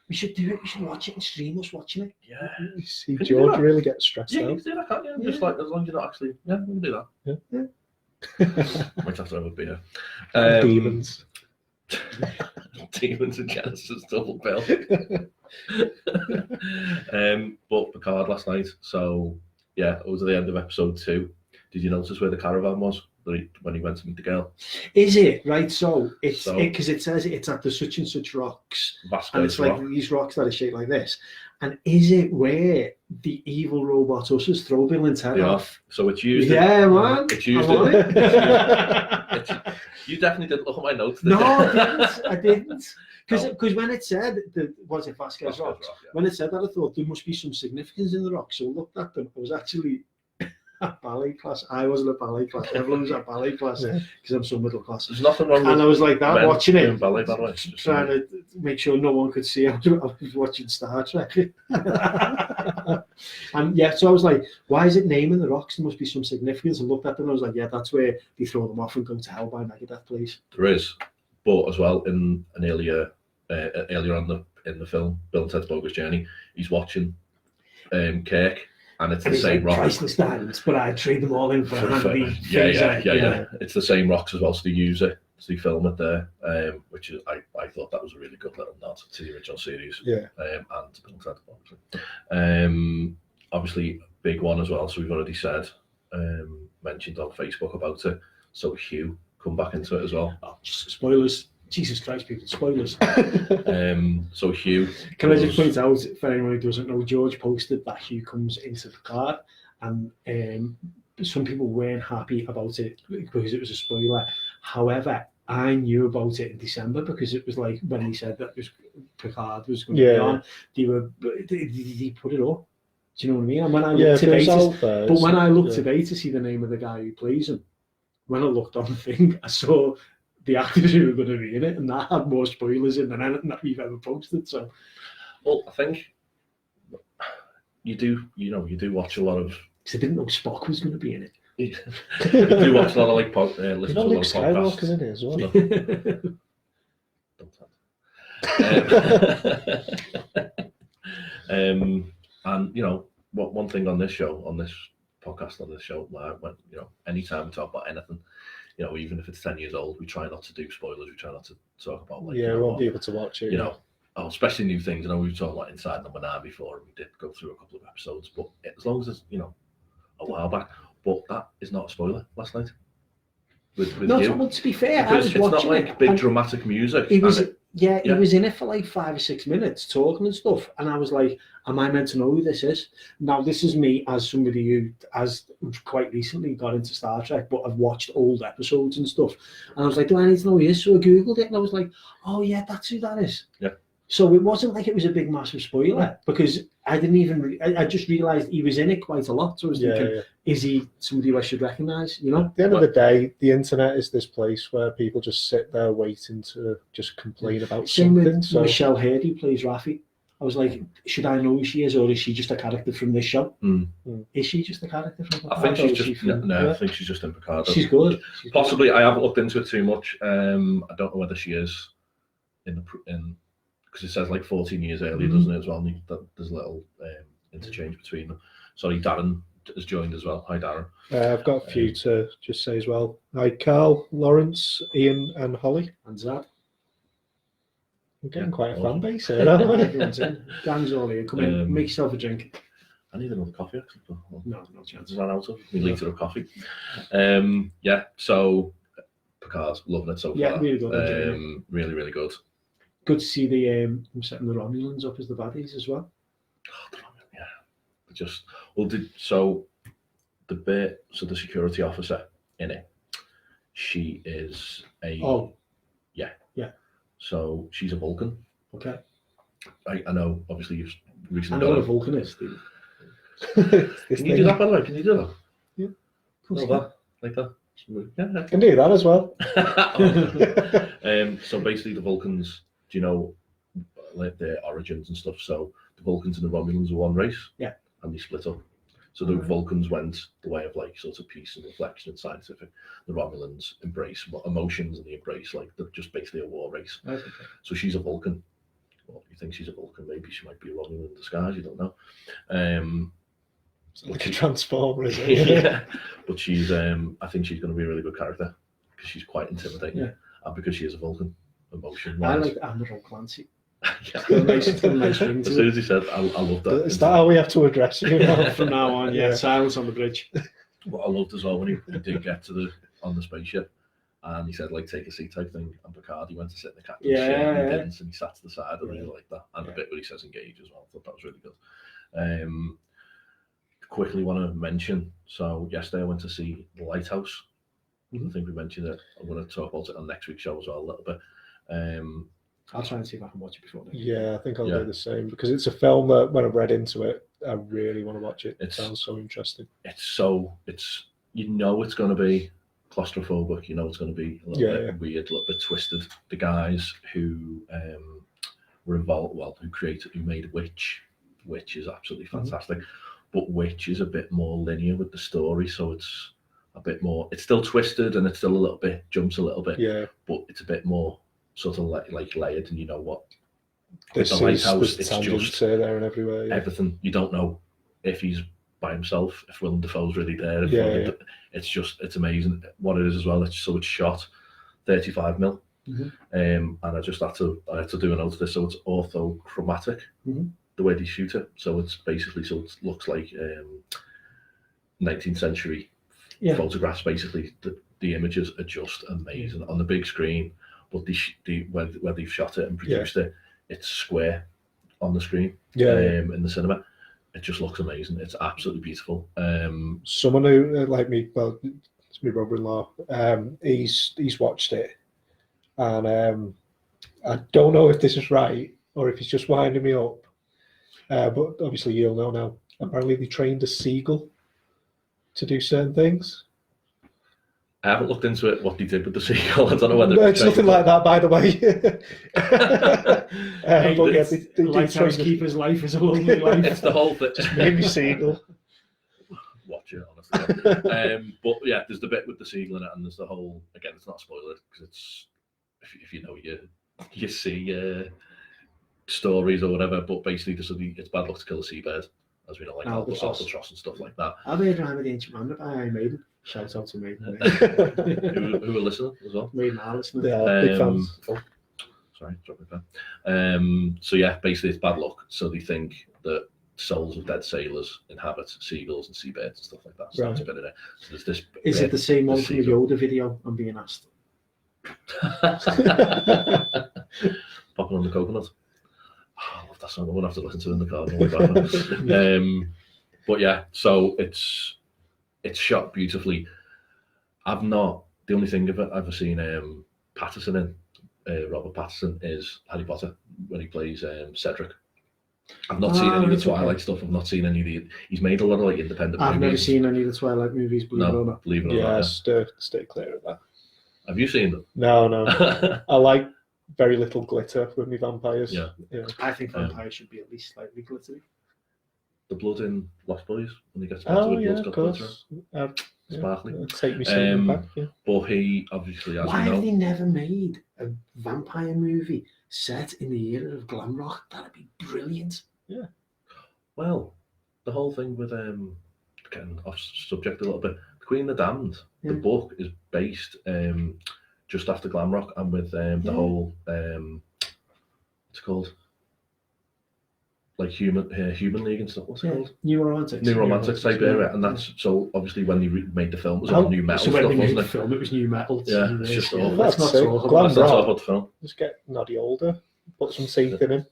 [SPEAKER 3] We should do it. We should watch it and stream us watching it.
[SPEAKER 2] Yeah.
[SPEAKER 1] You see George really get stressed out.
[SPEAKER 2] Yeah, you can do that, can't you? Just like, as long as you're not actually, we can do that. Yeah. Might have to have a beer.
[SPEAKER 1] Demons.
[SPEAKER 2] Demons and Genesis double bill. But Picard last night. So yeah, it was at the end of episode 2. Did you notice where the caravan was when he went to meet the girl?
[SPEAKER 3] Is it right? So it's because it says it's at the such and such rocks, and it's like these rocks that are shaped like this. And is it where the evil robot Us's throw Bill and Ted off?
[SPEAKER 2] So it's used.
[SPEAKER 3] Yeah, man.
[SPEAKER 2] It's used. You definitely didn't look at my notes.
[SPEAKER 3] No, I didn't. Because when it said was it Vasquez Rocks? When it said that, I thought there must be some significance in the rocks. So I looked at them. I was actually ballet class. I wasn't a ballet class. Everyone was at ballet class because I'm so middle class.
[SPEAKER 2] There's nothing wrong with
[SPEAKER 3] And I was like that, watching it,
[SPEAKER 2] ballet, by the way.
[SPEAKER 3] trying to make sure no one could see I was watching Star Trek. And yeah, so I was like, why is it naming the rocks? There must be some significance. I looked at them and I was like, yeah, that's where they throw them off and go to hell by Megadeth, please.
[SPEAKER 2] There is, but as well in an earlier on in the film, Bill and Ted's Bogus Journey, he's watching Kirk, and it's the same rock.
[SPEAKER 3] Priceless diamonds, but I'd trade them all in for a handy
[SPEAKER 2] yeah. It's the same rocks as well, so they use it, so they film it there, which is I thought that was a really good little nod to the original series.
[SPEAKER 1] Yeah.
[SPEAKER 2] And to Bill and Ted, obviously. Obviously, big one as well. So we've already said, mentioned on Facebook about it. So Hugh come back into it as well.
[SPEAKER 3] Oh, spoilers. Jesus Christ, people, spoilers.
[SPEAKER 2] So Hugh.
[SPEAKER 3] Can I just point out, for anyone who doesn't know, George posted that Hugh comes into Picard, and some people weren't happy about it because it was a spoiler. However, I knew about it in December because it was like when he said that Picard was going to be on, they put it up. Do you know what I mean? And when I looked today, when I looked today to see the name of the guy who plays him, when I looked on the thing, I saw the actors who were going to be in it, and that had more spoilers in than anything that we've ever posted. So,
[SPEAKER 2] well, I think you do watch a lot of.
[SPEAKER 3] Because I didn't know Spock was going to be in it.
[SPEAKER 2] You do watch a lot of like listen to a lot of podcasts.
[SPEAKER 1] Skywalker's in it as well.
[SPEAKER 2] And one thing on this podcast, when anytime we talk about anything, even if it's 10 years old, we try not to do spoilers. We try not to talk about
[SPEAKER 1] we won't be able to watch it.
[SPEAKER 2] Especially new things. We were talking about Inside Number 9 before, and we did go through a couple of episodes. But as long as it's a while back, but that is not a spoiler. Last night, with
[SPEAKER 3] no,
[SPEAKER 2] you.
[SPEAKER 3] To be fair,
[SPEAKER 2] because
[SPEAKER 3] I was
[SPEAKER 2] it's
[SPEAKER 3] watching
[SPEAKER 2] not like big dramatic music.
[SPEAKER 3] He was in it for like 5 or 6 minutes talking and stuff, and I was like, am I meant to know who this is? Now, this is me as somebody who has quite recently got into Star Trek, but I've watched old episodes and stuff, and I was like, do I need to know who he is? So I googled it, and I was like, oh yeah, that's who that is.
[SPEAKER 2] Yeah.
[SPEAKER 3] So it wasn't like it was a big massive spoiler, because I didn't even I just realised he was in it quite a lot. So I was thinking, is he somebody who I should recognise? At
[SPEAKER 1] the end of the day, the internet is this place where people just sit there waiting to just complain about something.
[SPEAKER 3] With Michelle Hurd, who plays Raffi. I was like, should I know who she is, or is she just a character from this show? Is she just a character from Picard?
[SPEAKER 2] I think she's just I think she's just in Picard.
[SPEAKER 3] She's good.
[SPEAKER 2] Possibly. I haven't looked into it too much. I don't know whether she is in because it says like 14 years earlier, doesn't it, as well? And there's a little interchange between them. Sorry, Darren has joined as well. Hi, Darren.
[SPEAKER 1] I've got a few to just say as well. Hi, Carl, Lawrence, Ian, and Holly.
[SPEAKER 3] And Zad.
[SPEAKER 1] We're getting quite a fan base here, aren't we?
[SPEAKER 3] Everyone's in. Gang's all here. Come in, make yourself a drink.
[SPEAKER 2] I need another coffee, actually.
[SPEAKER 3] No chance.
[SPEAKER 2] Ran out of me litre of coffee. So Picard, loving it so far.
[SPEAKER 3] Yeah, really good.
[SPEAKER 2] Really, really good.
[SPEAKER 3] Good to see the setting the Romulans up as the baddies as well.
[SPEAKER 2] The security officer in it, she is a yeah. So she's a Vulcan.
[SPEAKER 3] Okay.
[SPEAKER 2] I know. Obviously, you've recently.
[SPEAKER 3] I know what a Vulcan is. Dude.
[SPEAKER 2] Can you do that, by the way? Can you do that?
[SPEAKER 3] Yeah.
[SPEAKER 2] Like that. Yeah,
[SPEAKER 1] I can do that as well.
[SPEAKER 2] So basically, the Vulcans. Do you know like their origins and stuff? So the Vulcans and the Romulans are one race.
[SPEAKER 3] Yeah.
[SPEAKER 2] And they split up. So the Vulcans went the way of like sort of peace and reflection and scientific. The Romulans embrace emotions, and they embrace like they're just basically a war race.
[SPEAKER 3] Okay.
[SPEAKER 2] So she's a Vulcan. Well, you think she's a Vulcan? Maybe she might be a Romulan in disguise. You don't know.
[SPEAKER 1] Like a transformer, isn't
[SPEAKER 2] it? Yeah. But she's. I think she's going to be a really good character because she's quite intimidating, and because she is a Vulcan. Emotion.
[SPEAKER 3] I like Admiral Clancy.
[SPEAKER 2] Nice as soon as he said, I love that.
[SPEAKER 1] Is that how we have to address you
[SPEAKER 3] from now on? Yeah, silence on the bridge.
[SPEAKER 2] What I loved as well when he did get on the spaceship, and he said like take a seat type thing, and Picard he went to sit in the captain's chair and he didn't, and he sat to the side. I really like that, and the bit where he says engage as well. I thought that was really good. Quickly want to mention. So yesterday I went to see The Lighthouse. I think we mentioned it. I'm going to talk about it on next week's show as well a little bit.
[SPEAKER 3] I'll try and see if I can watch it before then.
[SPEAKER 1] Yeah, I think I'll do the same because it's a film that when I read into it, I really want to watch it. It
[SPEAKER 2] It
[SPEAKER 1] sounds so interesting.
[SPEAKER 2] It's it's going to be claustrophobic. It's going to be a little bit weird, a little bit twisted. The guys who were involved, who made Witch is absolutely fantastic. But Witch is a bit more linear with the story, so it's a bit more. It's still twisted and it's still a little bit jumps a little bit.
[SPEAKER 1] Yeah,
[SPEAKER 2] but it's a bit more sort of like layered, and you know what?
[SPEAKER 1] there's tangents there and everywhere. Yeah.
[SPEAKER 2] Everything. You don't know if he's by himself, if Willem Dafoe's really there. It's amazing what it is as well. It's shot 35mm, and I had to do a note of this. So it's orthochromatic, the way they shoot it. So it's basically it looks like 19th century photographs. Basically, the images are just amazing on the big screen. But where they've shot it and produced it, it's square on the screen. In the cinema. It just looks amazing. It's absolutely beautiful.
[SPEAKER 1] Someone who like me, well, it's my brother-in-law. He's watched it, and I don't know if this is right or if he's just winding me up. But obviously you'll know now. Apparently they trained a seagull to do certain things.
[SPEAKER 2] I haven't looked into it, what they did with the seagull. I don't know whether
[SPEAKER 1] it's nothing like that, by the way.
[SPEAKER 3] The lighthouse keeper's life is a lonely life.
[SPEAKER 2] It's the whole thing.
[SPEAKER 1] Just maybe seagull.
[SPEAKER 2] Watch it, honestly. But yeah, there's the bit with the seagull in it, and there's the whole. Again, it's not spoiled because it's if you know you see stories or whatever. But basically, it's bad luck to kill a seabird, as we know, like albatross and stuff like that.
[SPEAKER 3] I've heard Rhyme of the Ancient Man by Iron Maiden. Shout out to me.
[SPEAKER 2] who are listening as well.
[SPEAKER 3] Maiden are listening.
[SPEAKER 1] Yeah, big fans.
[SPEAKER 2] Sorry, drop my pen. So yeah, basically it's bad luck. So they think that souls of dead sailors inhabit seagulls and seabirds and stuff like that. So that's a bit of it. So there's this.
[SPEAKER 3] Is it the same one from the Yoda video? I'm being asked.
[SPEAKER 2] Popping on the coconut. Oh, I love that song. I'm gonna have to listen to it in the car. But yeah, so it's shot beautifully. The only thing of it I've ever seen Patterson in. Robert Pattinson is Harry Potter when he plays Cedric. I've not seen any of the Twilight stuff. I've not seen any of the. He's made a lot of independent movies.
[SPEAKER 3] I've never seen any of the Twilight movies. Believe it or not.
[SPEAKER 2] Believe it or not.
[SPEAKER 1] Stay clear of that.
[SPEAKER 2] Have you seen them?
[SPEAKER 1] No. I like very little glitter with me vampires.
[SPEAKER 2] Yeah.
[SPEAKER 3] I think vampires should be at least slightly glittery.
[SPEAKER 2] The blood in Lost Boys when he gets back to the blood's got glitter. Sparkly.
[SPEAKER 1] Take me back. Yeah.
[SPEAKER 2] But he obviously, as
[SPEAKER 3] Why
[SPEAKER 2] we know,
[SPEAKER 3] have they never made a vampire movie set in the era of glam rock? That'd be brilliant.
[SPEAKER 2] Yeah. Well, the whole thing with getting off subject a little bit. Queen of the Damned. The book is based just after glam rock and with the whole what's it called? Like human league and stuff. What's it called?
[SPEAKER 3] New Romantics
[SPEAKER 2] type era, and that's so obviously when they made the film, it was all new metal
[SPEAKER 3] stuff,
[SPEAKER 2] wasn't it?
[SPEAKER 3] The film, it was new metal.
[SPEAKER 2] Yeah, it's just awful.
[SPEAKER 1] That's not so
[SPEAKER 2] glam rock. The film.
[SPEAKER 1] Just get Noddy older, put some teeth in him.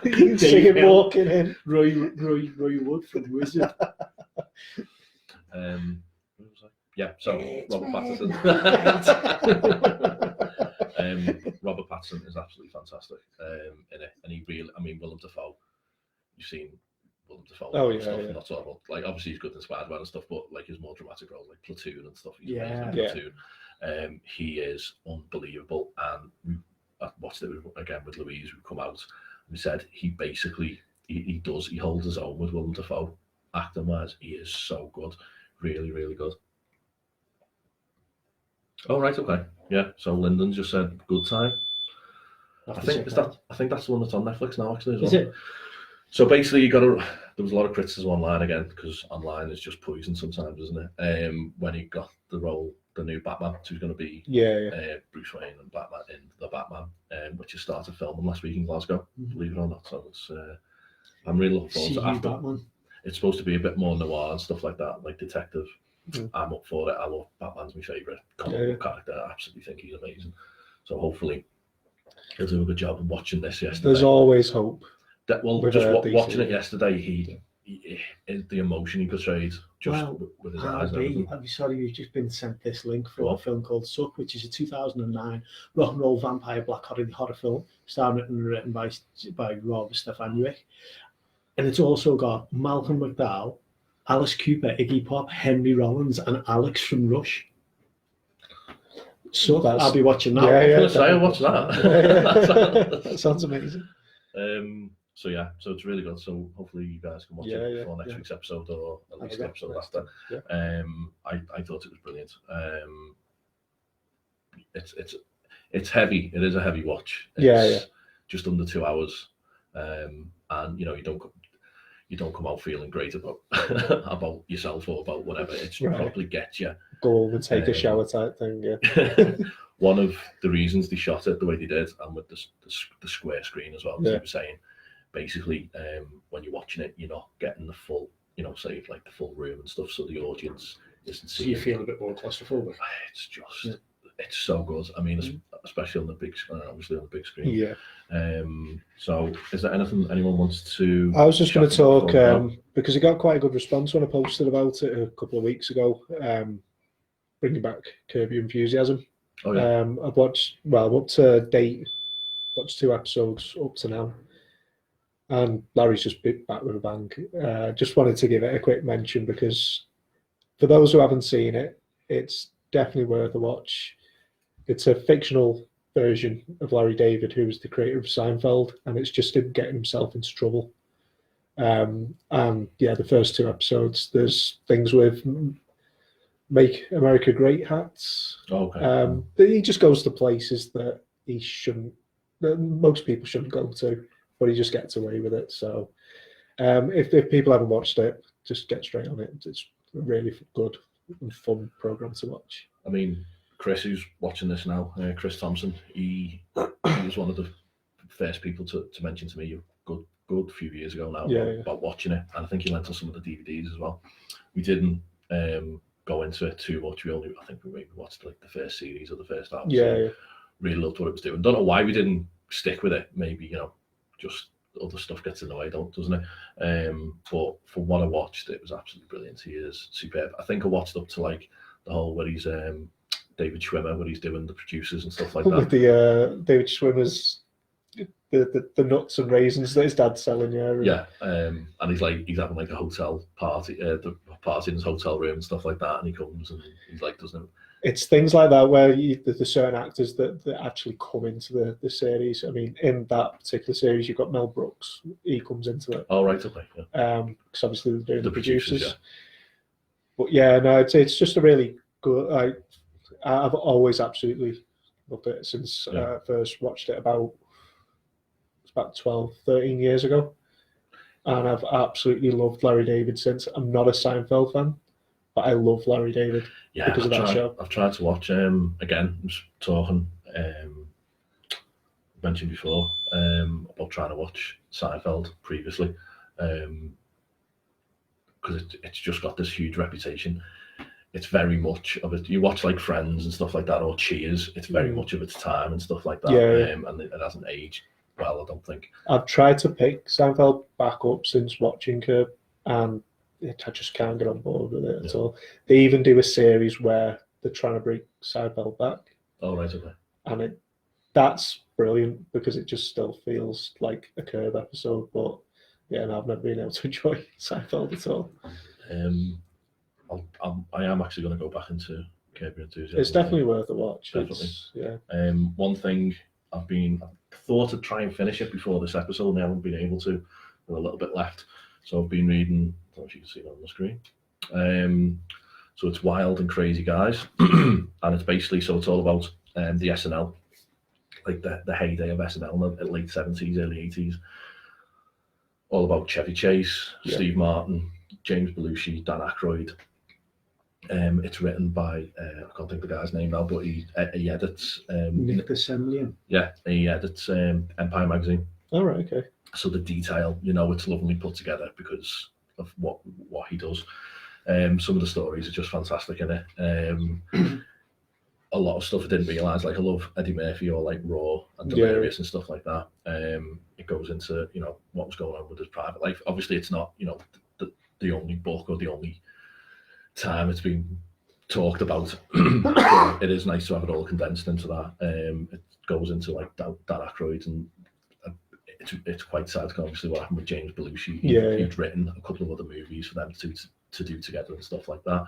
[SPEAKER 1] You can see him walking in.
[SPEAKER 3] Roy Wood from Wizard.
[SPEAKER 2] Yeah, so Robert Pattinson. Robert Pattinson is absolutely fantastic in it, and Willem Dafoe. You've seen Willem Dafoe. Not sort of like obviously he's good in Spider-Man and stuff, but like his more dramatic roles like Platoon and stuff. He's amazing in Platoon. He is unbelievable, and I watched it again with Louise, who come out and said he basically he holds his own with Willem Dafoe acting wise. He is so good, really, really good. Oh right, okay, yeah. So Lyndon just said good time. I think that's the one that's on Netflix now actually as well.
[SPEAKER 3] Is it?
[SPEAKER 2] So basically, there was a lot of criticism online again because online is just poison sometimes, isn't it? When he got the role, the new Batman, who's going to be Bruce Wayne and Batman in the Batman, which has started filming last week in Glasgow. Believe it or not, so it's. I'm really looking forward to after. Batman. It's supposed to be a bit more noir and stuff like that, like detective. I'm up for it. I love Batman's my favourite character. I absolutely think he's amazing. So hopefully he'll do a good job of watching this yesterday.
[SPEAKER 1] There's always hope.
[SPEAKER 2] Watching it yesterday, he the emotion he portrayed with his eyes.
[SPEAKER 3] I'm sorry, you've just been sent this link for a film called Suck, which is a 2009 rock and roll vampire black horror film, starring and written by Rob Stefanuik. and it's also got Malcolm McDowell, Alice Cooper, Iggy Pop, Henry Rollins, and Alex from Rush. So I'll be watching that.
[SPEAKER 2] I'll watch that.
[SPEAKER 1] That sounds amazing.
[SPEAKER 2] So it's really good. So hopefully you guys can watch it before next week's episode, or at least the episode after. I thought it was brilliant. It's heavy. It is a heavy watch. It's just under 2 hours, and you don't come out feeling great about about yourself or about whatever. It probably gets you.
[SPEAKER 1] Go home and take a shower type thing. Yeah.
[SPEAKER 2] One of the reasons they shot it the way they did, and with the square screen as well, as you were saying, basically, when you're watching it, you're not getting the full, say like the full room and stuff, so the audience isn't seeing.
[SPEAKER 3] So you feel a bit more claustrophobic.
[SPEAKER 2] It's just, it's so good. I mean, especially on the big, obviously on the big screen.
[SPEAKER 1] Yeah.
[SPEAKER 2] So, is there anything anyone wants to?
[SPEAKER 1] I was just going to talk because it got quite a good response when I posted about it a couple of weeks ago. Bringing back Curb Your Enthusiasm.
[SPEAKER 2] Oh, yeah.
[SPEAKER 1] I've watched, I'm up to date, watched 2 episodes up to now, and Larry's just bit back with a bang. Just wanted to give it a quick mention because for those who haven't seen it, it's definitely worth a watch. It's a fictional version of Larry David, who was the creator of Seinfeld, and it's just him getting himself into trouble. And the first 2 episodes, there's things with Make America Great hats.
[SPEAKER 2] Okay.
[SPEAKER 1] He just goes to places that he shouldn't, that most people shouldn't go to, but he just gets away with it. So if people haven't watched it, just get straight on it. It's a really good and fun program to watch.
[SPEAKER 2] I mean, Chris, who's watching this now, Chris Thompson, he was one of the first people to mention to me a good few years ago now about watching it, and I think he lent us some of the DVDs as well. We didn't go into it too much. I think we maybe watched like the first series or the first half. Really loved what it was doing. Don't know why we didn't stick with it. Maybe just other stuff gets in the way, doesn't it? But from what I watched, it was absolutely brilliant. He is superb. I think I watched up to like the whole where he's David Schwimmer, where he's doing the producers and stuff like that.
[SPEAKER 1] With the David Schwimmer's the nuts and raisins that his dad's selling,
[SPEAKER 2] and he's having like a hotel party, the party in his hotel room and stuff like that, and he comes and he's like, doesn't it?
[SPEAKER 1] It's things like that where there's certain actors that actually come into the series. I mean, in that particular series, you've got Mel Brooks. He comes into it.
[SPEAKER 2] Oh, right, okay. Yeah.
[SPEAKER 1] Because obviously they're doing the producers.
[SPEAKER 2] Yeah.
[SPEAKER 1] But no, it's just a really good. I've always absolutely loved it since I first watched it about 12, 13 years ago. And I've absolutely loved Larry David since. I'm not a Seinfeld fan, but I love Larry David because of that show.
[SPEAKER 2] I've tried to watch again. I was talking mentioned before about trying to watch Seinfeld previously because it's just got this huge reputation. It's very much of it. You watch like Friends and stuff like that, or Cheers. It's very much of its time and stuff like that. And it hasn't aged well, I don't think.
[SPEAKER 1] I've tried to pick Seinfeld back up since watching Curb, and I just can't get on board with it at all. They even do a series where they're trying to bring Seinfeld back.
[SPEAKER 2] Oh, right, okay.
[SPEAKER 1] And that's brilliant because it just still feels like a Curb episode. But I've never been able to enjoy Seinfeld at all.
[SPEAKER 2] I am actually going to go back into Curb Your Enthusiasm.
[SPEAKER 1] It's definitely worth a watch.
[SPEAKER 2] Definitely. One thing I thought I'd try and finish it before this episode, and I haven't been able to. With a little bit left, so I've been reading. I don't know if you can see it on the screen. So it's Wild and Crazy Guys, and it's basically it's all about the SNL, like the heyday of SNL in the late 70s, early 80s. All about Chevy Chase, Steve Martin, James Belushi, Dan Aykroyd. It's written by I can't think of the guy's name now, but he edits
[SPEAKER 3] Nick Semlian.
[SPEAKER 2] Yeah, he edits Empire magazine.
[SPEAKER 1] All right, okay.
[SPEAKER 2] So the detail, it's lovely put together because of what he does. Some of the stories are just fantastic in it. A lot of stuff I didn't realise, like I love Eddie Murphy or like Raw and Delirious and stuff like that. It goes into what was going on with his private life. Obviously, it's not the only book or the only time it's been talked about. It is nice to have it all condensed into that. It goes into like Dan Aykroyd, and it's quite sad, obviously, what happened with James Belushi. He'd written a couple of other movies for them to do together and stuff like that.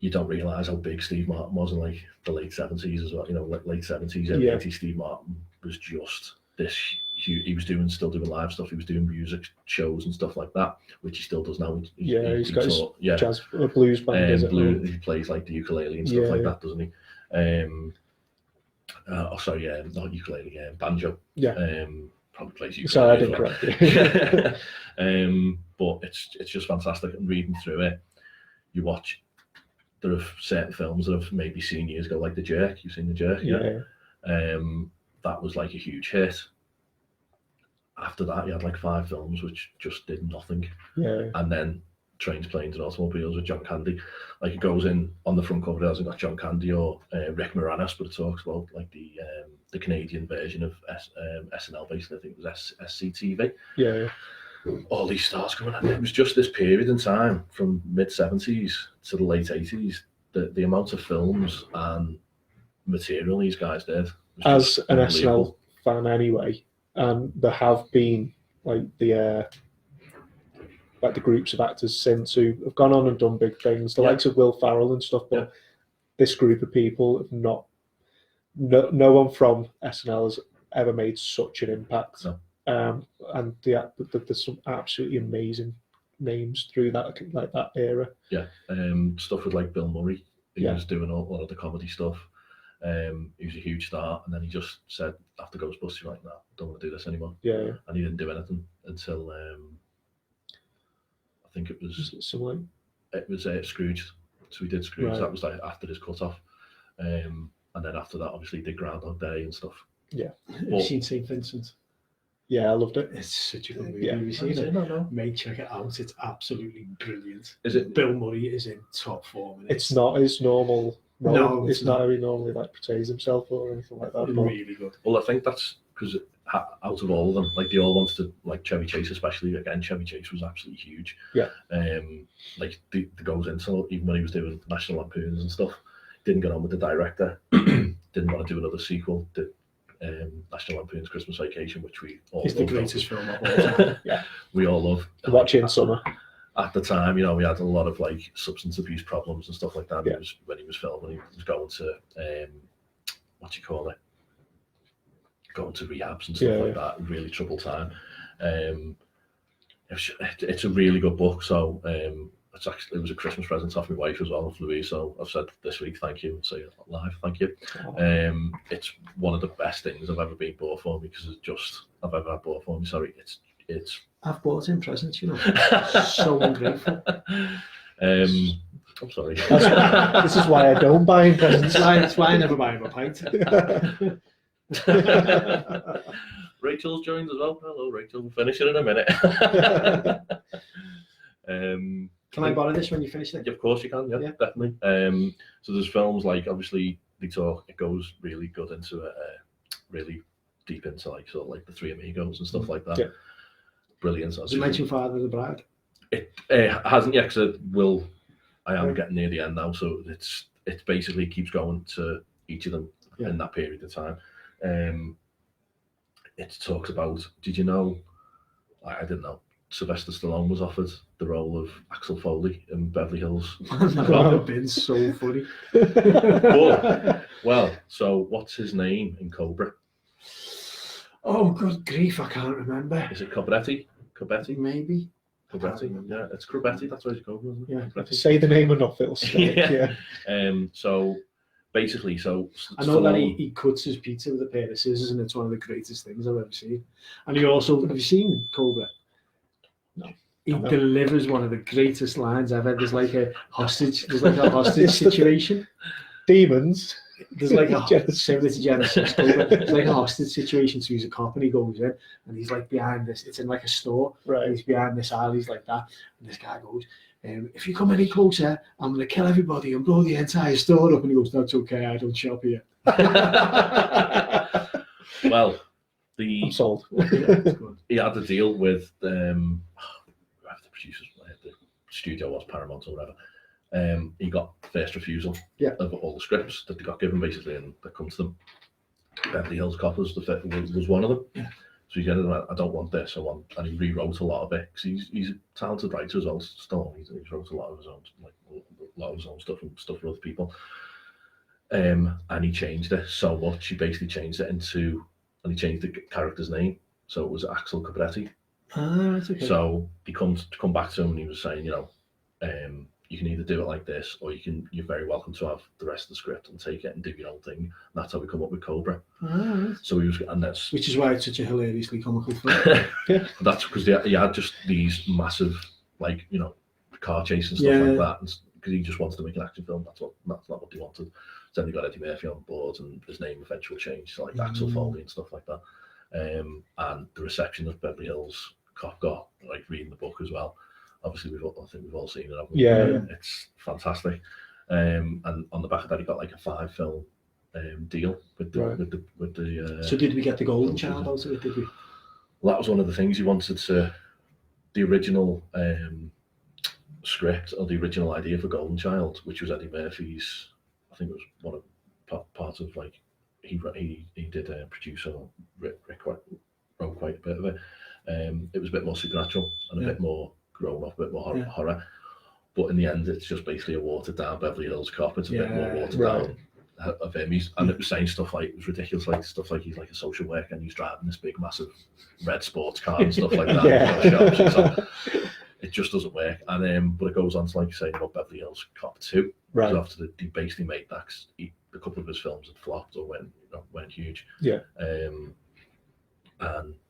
[SPEAKER 2] You don't realise how big Steve Martin was in like the late 70s as well. You know, late 70s, early 80s. Steve Martin was just this huge. He was still doing live stuff. He was doing music shows and stuff like that, which he still does now.
[SPEAKER 1] He's got his jazz blues band.
[SPEAKER 2] He plays like the ukulele and stuff like that, doesn't he? Not ukulele, banjo. Probably plays ukulele.
[SPEAKER 1] Sorry, I didn't correct you.
[SPEAKER 2] But it's just fantastic. And reading through it, you watch. There are certain films that I've maybe seen years ago, like The Jerk. You've seen The Jerk, yeah? That was like a huge hit. After that, you had like 5 films which just did nothing. And then Trains, Planes and Automobiles with John Candy. Like it goes in on the front cover, it hasn't got John Candy or Rick Moranis, but it talks about like the Canadian version of SNL, basically. I think it was SCTV. All these stars coming in. It was just this period in time from mid-70s to the late 80s, the amount of films and material these guys did.
[SPEAKER 1] As an SNL fan anyway, there have been like the groups of actors since who have gone on and done big things, the likes of Will Ferrell and stuff, but this group of people have not, no one from SNL has ever made such an impact. And there's some absolutely amazing names through that era.
[SPEAKER 2] Stuff with like Bill Murray. He was doing a lot of the comedy stuff. He was a huge star, and then he just said after Ghostbusters, like, "No, don't want to do this anymore." And he didn't do anything until I think it was Scrooge. So he did Scrooge. That was like after his cut off, and then after that, obviously, he did Groundhog Day and stuff.
[SPEAKER 3] Have you seen St. Vincent?
[SPEAKER 1] I loved it.
[SPEAKER 3] It's such a good movie. Have you seen it?
[SPEAKER 2] No.
[SPEAKER 3] Mate, check it out. It's absolutely brilliant.
[SPEAKER 2] Is it?
[SPEAKER 3] Bill Murray is in top form.
[SPEAKER 1] It's not his normal role. No, it's not how he normally like portrays himself or anything like that.
[SPEAKER 3] It's really good.
[SPEAKER 2] Well, I think that's because out of all of them, like they all wanted to, like Chevy Chase especially. Again, Chevy Chase was absolutely huge. Like the goes into, even when he was doing National Lampoons and stuff, didn't get on with the director. Didn't want to do another sequel. National Lampoon's Christmas Vacation, which we all
[SPEAKER 3] it's the greatest film of all time.
[SPEAKER 2] We all love.
[SPEAKER 1] Watch it in summer.
[SPEAKER 2] At the time, you know, we had a lot of like substance abuse problems and stuff like that. It was when he was filming, he was going to going to rehabs and stuff like that. Really troubled time. It's a really good book. So it was a Christmas present off my wife as well, Louise. So I've said this week, thank you. I'll say it live, thank you. It's one of the best things I've ever been bought for me I've ever had bought for me. Sorry, it's.
[SPEAKER 3] I've bought him presents, you know. So ungrateful.
[SPEAKER 2] I'm sorry.
[SPEAKER 1] This is why I don't buy him presents.
[SPEAKER 3] That's why I never buy him a pint.
[SPEAKER 2] Rachel's joined as well. Hello, Rachel. We'll finish it in a minute.
[SPEAKER 3] Can I borrow this when you finish it?
[SPEAKER 2] Of course you can, yeah. Definitely. So there's films like, obviously, it goes really good into it, really deep into like sort of like the Three Amigos and stuff like that. Brilliant.
[SPEAKER 3] Did you mention Father of the Bride?
[SPEAKER 2] It hasn't yet, because I am getting near the end now, so it basically keeps going to each of them in that period of time. It talks about, did you know, I didn't know, Sylvester Stallone was offered the role of Axel Foley in Beverly Hills.
[SPEAKER 3] That would have been so funny.
[SPEAKER 2] Well, so what's his name in Cobra?
[SPEAKER 3] Oh, good grief, I can't remember.
[SPEAKER 2] Is it Cobretti?
[SPEAKER 3] Maybe.
[SPEAKER 2] Cobretti, yeah, it's Cobretti, that's what it's called, isn't it?
[SPEAKER 1] Yeah, say the name enough, it'll stick.
[SPEAKER 2] So basically, I know
[SPEAKER 3] Stallone, that he cuts his pizza with a pair of scissors, and it's one of the greatest things I've ever seen. And he also, have you seen Cobra?
[SPEAKER 1] No.
[SPEAKER 3] He delivers one of the greatest lines ever. There's like a hostage situation.
[SPEAKER 1] Demons.
[SPEAKER 3] There's like a similar to Genesis. There's like a hostage situation. So he's a cop and he goes in and he's like behind this. It's in like a store.
[SPEAKER 1] Right.
[SPEAKER 3] And he's behind this aisle. He's like that. And this guy goes, if you come any closer, I'm going to kill everybody and blow the entire store up. And he goes, that's okay. I don't shop here.
[SPEAKER 2] Well,
[SPEAKER 1] I'm sold.
[SPEAKER 2] He had to deal with the producers, the studio was Paramount or whatever. He got first refusal of all the scripts that they got given, basically, and that come to them. Beverly Hills Cop was one of them. So he said, I don't want this, I want, and he rewrote a lot of it, because he's a talented writer as well, still, he's wrote a lot of his own, like, a lot of his own stuff and stuff for other people. And he changed it so much, he basically changed it into, and he changed the character's name, so it was Axel Cabretti.
[SPEAKER 3] Okay.
[SPEAKER 2] So he come back to him and he was saying, you know, you can either do it like this, or you're very welcome to have the rest of the script and take it and do your own thing. And that's how we come up with Cobra. So he was, and that's
[SPEAKER 3] which is why it's such a hilariously comical film.
[SPEAKER 2] That's because he had just these massive, like, you know, car chase and stuff like that, because he just wanted to make an action film. That's not what he wanted. So then he got Eddie Murphy on board, and his name eventually changed to like Axel Foley and stuff like that. And the reception that Beverly Hills Cop got, like reading the book as well. Obviously, I think we've all seen it. Haven't we?
[SPEAKER 1] Yeah.
[SPEAKER 2] It's fantastic. And on the back of that, he got like a 5-film deal with the.
[SPEAKER 3] So did we get the Golden Child out of it? Did we?
[SPEAKER 2] Well, that was one of the things he wanted to. The original script, or the original idea for Golden Child, which was Eddie Murphy's. I think it was one of part of, like, he did produce or Rick wrote quite a bit of it. It was a bit more supernatural and a bit more grown up, a bit more horror. But in the end, it's just basically a watered down Beverly Hills Cop. It's a bit more watered down of him. And it was saying stuff like, it was ridiculous, like stuff like he's like a social worker and he's driving this big, massive red sports car and stuff like that. So it just doesn't work. And but it goes on to, like you say, about Beverly Hills Cop 2. Right. After he basically made that, a couple of his films had flopped or went huge. Yeah. And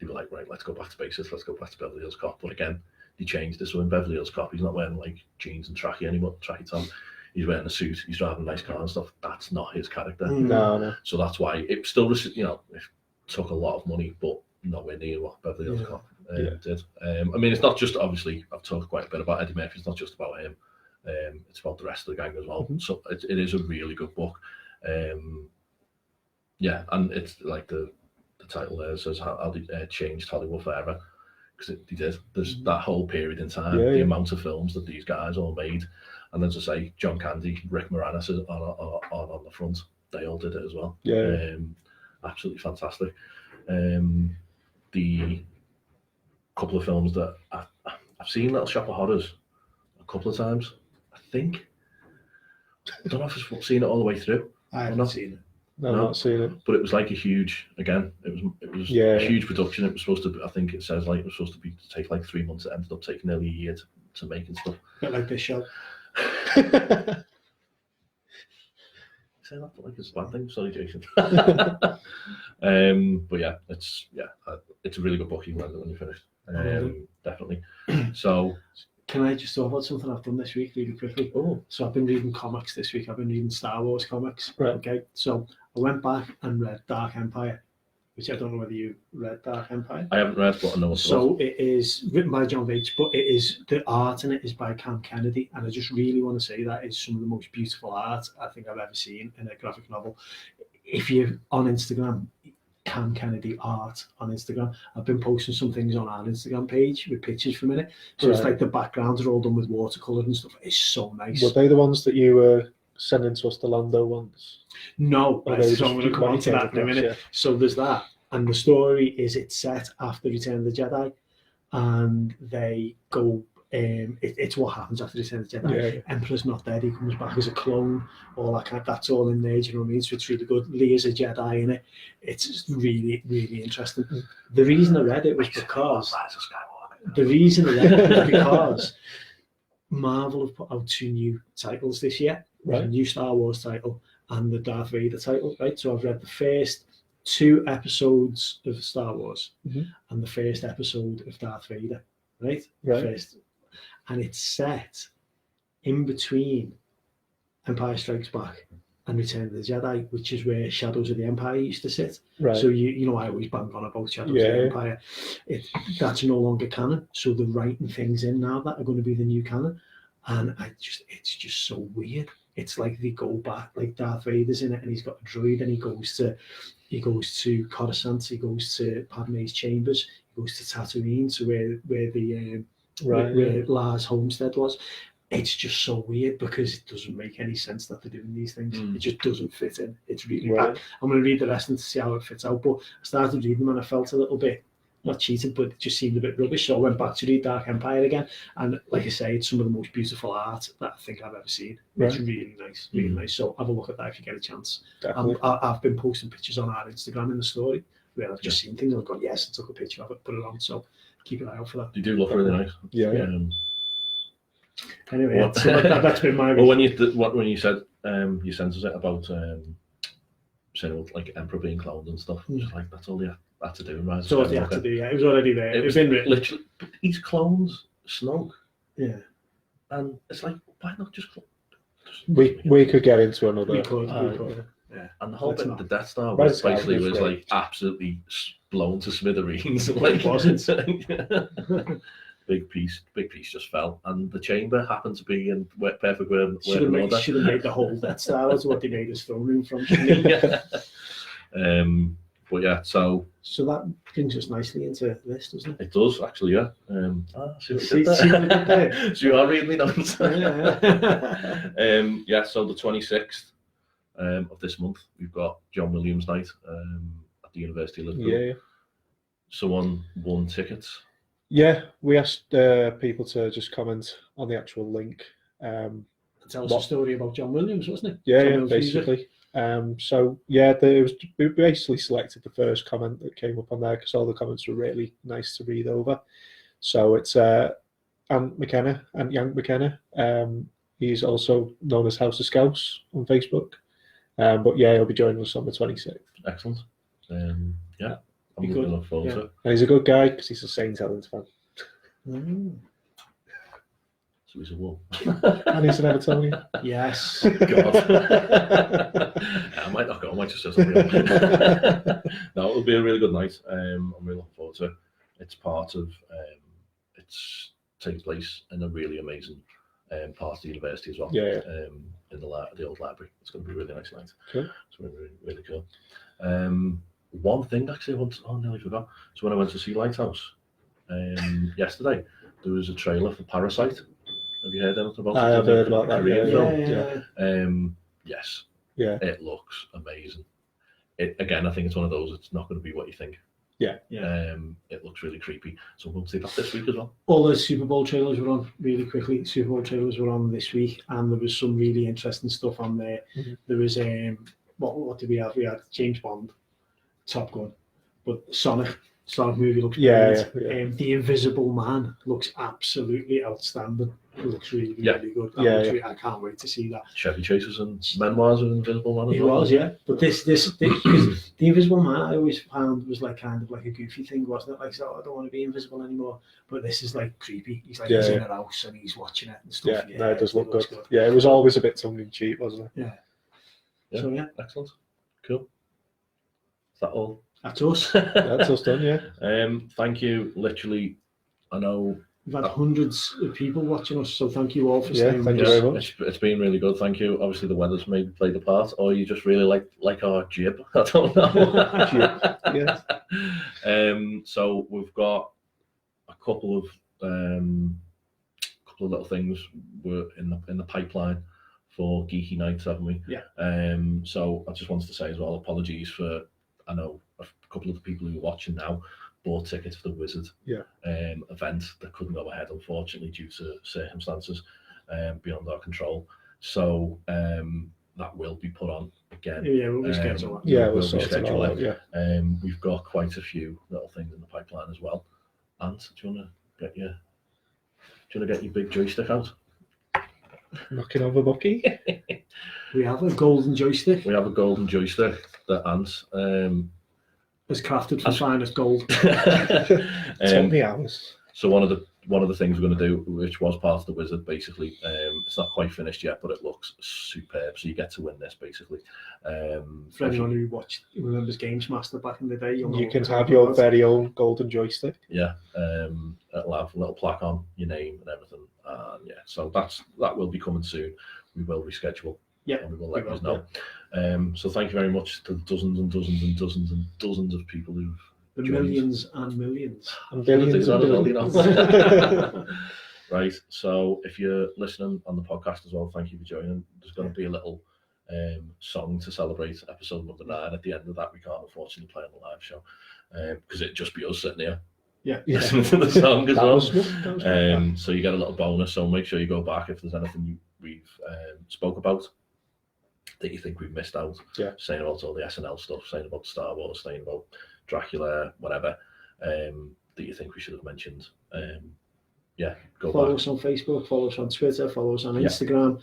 [SPEAKER 2] they were like, right, let's go back to basics, let's go back to Beverly Hills Cop. But again, he changed this. So in Beverly Hills Cop, he's not wearing like jeans and tracky anymore, tracky top. He's wearing a suit, he's driving a nice car and stuff. That's not his character.
[SPEAKER 1] No.
[SPEAKER 2] So that's why it still, you know, it took a lot of money, but nowhere near what Beverly Hills Cop did. I mean, it's not just, obviously, I've talked quite a bit about Eddie Murphy, it's not just about him. It's about the rest of the gang as well. So it is a really good book. And it's like the title there says how they changed Hollywood forever, because they did. There's that whole period in time, the amount of films that these guys all made, and as I say, John Candy, Rick Moranis on the front. They all did it as well. Absolutely fantastic. The couple of films that I've seen Little Shop of Horrors a couple of times. I think. I don't know if I've seen it all the way through.
[SPEAKER 3] I haven't seen it.
[SPEAKER 1] No, I've not seen it.
[SPEAKER 2] But it was like a huge, again, it was a huge production. It was supposed to be, I think it says like it was supposed to take like 3 months. It ended up taking nearly a year to make and stuff.
[SPEAKER 3] A bit like this show.
[SPEAKER 2] Say that like it's a bad thing. Sorry, Jason. But yeah, it's a really good book. You can read it when you're finished. Definitely. So.
[SPEAKER 3] Can I just talk about something I've done this week really quickly? So I've been reading comics this week. I've been reading Star Wars comics. Right. Okay. So I went back and read Dark Empire, which I don't know whether you read Dark Empire.
[SPEAKER 2] I haven't read, but I know what's
[SPEAKER 3] So it is written by John Bates, but it is, the art in it is by Cam Kennedy. And I just really want to say that is some of the most beautiful art I think I've ever seen in a graphic novel. If you're on Instagram, Cam Kennedy art on Instagram. I've been posting some things on our Instagram page with pictures from it. So it's like the backgrounds are all done with watercolour and stuff. It's so nice.
[SPEAKER 1] Were they the ones that you were sending to us, the Lando ones?
[SPEAKER 3] No, so I'm going to come on to that in a minute. Yeah. So there's that. And the story is it's set after Return of the Jedi. And they go, it's what happens after Return of the Jedi. Yeah. Emperor's not dead, he comes back as a clone, all that kind of, that's all in there, do you know what I mean? So it's really good. Leah's a Jedi in it. It's really, really interesting. The reason I read it was because Marvel have put out 2 new titles this year. Right. A new Star Wars title and the Darth Vader title, right? So I've read the first 2 episodes of Star Wars and the first episode of Darth Vader, right? First. And it's set in between Empire Strikes Back and Return of the Jedi, which is where Shadows of the Empire used to sit. Right. So you know, I always bang on about Shadows of the Empire. That's no longer canon. So they're writing things in now that are going to be the new canon, and it's just so weird. It's like they go back, like Darth Vader's in it, and he's got a droid, and he goes to Coruscant, he goes to Padme's chambers, he goes to Tatooine, to where Lars Homestead was. It's just so weird because it doesn't make any sense that they're doing these things. It just doesn't fit in. It's really bad. I'm going to read the rest and to see how it fits out. But I started reading them and I felt a little bit not cheated, but it just seemed a bit rubbish. So I went back to read Dark Empire again, and like I say, it's some of the most beautiful art that I think I've ever seen. It's really nice, really nice. So have a look at that if you get a chance. I've been posting pictures on our Instagram in the story where I've just seen things and I've gone, yes, I took a picture of it, put it on. So keep an eye out for that.
[SPEAKER 2] You do look really nice.
[SPEAKER 3] Anyway, so that's been my.
[SPEAKER 2] Well, when you said you censored it about saying like Emperor being cloned and stuff, just like that's all you had to do. Right?
[SPEAKER 3] So what you had to do, yeah, it was already there. It was in written.
[SPEAKER 2] Literally, but these clones Snoke.
[SPEAKER 3] Yeah.
[SPEAKER 2] And it's like, why not just?
[SPEAKER 1] We could get into another.
[SPEAKER 3] We could. Yeah.
[SPEAKER 2] And the whole bit of the Death Star was basically like absolutely blown to smithereens. Like
[SPEAKER 3] it wasn't.
[SPEAKER 2] Big piece just fell, and the chamber happened to be in perfect order.
[SPEAKER 3] Should have made the whole Death Star. That's what they made his throne room from.
[SPEAKER 1] But
[SPEAKER 2] yeah, so
[SPEAKER 3] that brings us nicely into this, doesn't it?
[SPEAKER 2] It does actually, yeah. See what you did there. So you are reading me notes. So the 26th of this month, we've got John Williams night at the University of Liverpool.
[SPEAKER 1] Yeah.
[SPEAKER 2] Someone won tickets.
[SPEAKER 1] Yeah, we asked people to just comment on the actual link.
[SPEAKER 3] Tell us a story about John Williams, wasn't it?
[SPEAKER 1] Yeah, basically. We basically selected the first comment that came up on there because all the comments were really nice to read over. So it's Ant Yank McKenna. He's also known as House of Scouts on Facebook. But yeah, he'll be joining us on the 26th.
[SPEAKER 2] Excellent. I'm looking look forward to it.
[SPEAKER 1] And he's a good guy because he's a St. Helens fan.
[SPEAKER 2] So he's a wolf.
[SPEAKER 1] And he's an Evertonian.
[SPEAKER 3] Yes.
[SPEAKER 2] God. I might not go. I might just say something. No, it'll be a really good night. I'm really looking forward to it. It's part of. It's takes place in a really amazing part of the university as well.
[SPEAKER 1] Yeah.
[SPEAKER 2] In the old library. It's going to be a really nice night.
[SPEAKER 1] Cool.
[SPEAKER 2] It's going to be really cool. One thing actually, I nearly forgot. So when I went to see Lighthouse yesterday, there was a trailer for Parasite. Have you heard anything about it?
[SPEAKER 1] I have heard about that.
[SPEAKER 2] Yes.
[SPEAKER 1] Yeah.
[SPEAKER 2] It looks amazing. Again, I think it's one of those. It's not going to be what you think.
[SPEAKER 1] Yeah.
[SPEAKER 2] It looks really creepy. So we'll see that this week as well.
[SPEAKER 3] All the Super Bowl trailers were on really quickly. Super Bowl trailers were on this week, and there was some really interesting stuff on there. Mm-hmm. There was what did we have? We had James Bond, Top Gun, but Sonic movie looks brilliant. Yeah. The Invisible Man looks absolutely outstanding. It looks really good. I can't wait to see that.
[SPEAKER 2] Chevy Chase's and memoirs of Invisible Man as well.
[SPEAKER 3] He was, yeah. But this the Invisible Man I always found was like kind of like a goofy thing, wasn't it? Like, so I don't want to be invisible anymore. But this is like creepy. He's like he's in a house and he's watching it and stuff.
[SPEAKER 1] Yeah, no, it does look good. Yeah, it was always a bit tongue in cheek, wasn't it?
[SPEAKER 3] Yeah. So
[SPEAKER 2] Excellent. Cool. Is that all?
[SPEAKER 3] That's us.
[SPEAKER 1] That's us done, yeah.
[SPEAKER 2] Thank you. Literally, I know
[SPEAKER 3] we've had hundreds of people watching us, so thank you all for staying
[SPEAKER 1] thank
[SPEAKER 3] with
[SPEAKER 1] you
[SPEAKER 3] us.
[SPEAKER 1] very much.
[SPEAKER 2] It's been really good. Thank you. Obviously, the weather's maybe played a part, or you just really like our jib. I don't know.
[SPEAKER 1] Yes.
[SPEAKER 2] So we've got a couple of little things were in the pipeline for Geeky Nights, haven't we?
[SPEAKER 3] Yeah.
[SPEAKER 2] So I just wanted to say as well, apologies for, I know a couple of the people who are watching now bought tickets for the Wizard event that couldn't go ahead, unfortunately, due to circumstances beyond our control. So that will be put on again.
[SPEAKER 3] Yeah, we'll reschedule
[SPEAKER 1] that. We'll reschedule it.
[SPEAKER 2] Yeah. We've got quite a few little things in the pipeline as well. And do you want to get your big joystick out?
[SPEAKER 1] Knocking over Bucky.
[SPEAKER 3] We have a golden joystick.
[SPEAKER 2] We have a golden joystick that Ant
[SPEAKER 3] is crafted from finest gold.
[SPEAKER 1] Took me hours.
[SPEAKER 2] So one of the things we're going to do, which was part of the Wizard, basically, it's not quite finished yet, but it looks superb. So you get to win this, basically.
[SPEAKER 3] For anyone who remembers Games Master back in the day,
[SPEAKER 1] you can have your very own golden joystick.
[SPEAKER 2] Yeah, it'll have a little plaque on your name and everything. So that will be coming soon. We will reschedule.
[SPEAKER 3] Yeah,
[SPEAKER 2] and we will let you know. So thank you very much to dozens and dozens and dozens and dozens of people who've joined.
[SPEAKER 3] Millions and millions
[SPEAKER 1] and billions and billions.
[SPEAKER 2] Right. So if you're listening on the podcast as well, thank you for joining. There's going to be a little song to celebrate episode number 9. At the end of that, we can't unfortunately play on the live show because it'd just be us sitting here listening to the song as well. So you get a little bonus. So make sure you go back if there's anything we've spoke about that you think we've missed out. Saying about all the SNL stuff, saying about Star Wars, saying about Dracula, whatever, that you think we should have mentioned. Go
[SPEAKER 3] follow
[SPEAKER 2] back.
[SPEAKER 3] us on Facebook, follow us on Twitter, follow us on Instagram.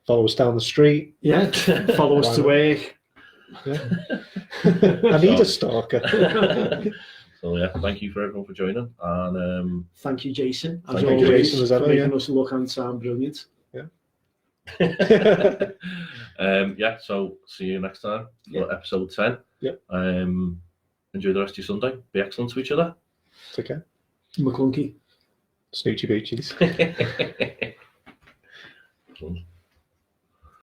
[SPEAKER 1] Follow us down the street.
[SPEAKER 3] Follow us to work.
[SPEAKER 1] I need a stalker.
[SPEAKER 2] So thank you for everyone for joining, and
[SPEAKER 3] thank you, Jason. As
[SPEAKER 1] thank
[SPEAKER 3] always,
[SPEAKER 1] you, Jason, as ever,
[SPEAKER 3] for making us look and sound brilliant.
[SPEAKER 2] So see you next time for episode 10. Enjoy the rest of your Sunday. Be excellent to each other.
[SPEAKER 1] It's okay.
[SPEAKER 3] McClunky.
[SPEAKER 1] Snoochie boochies.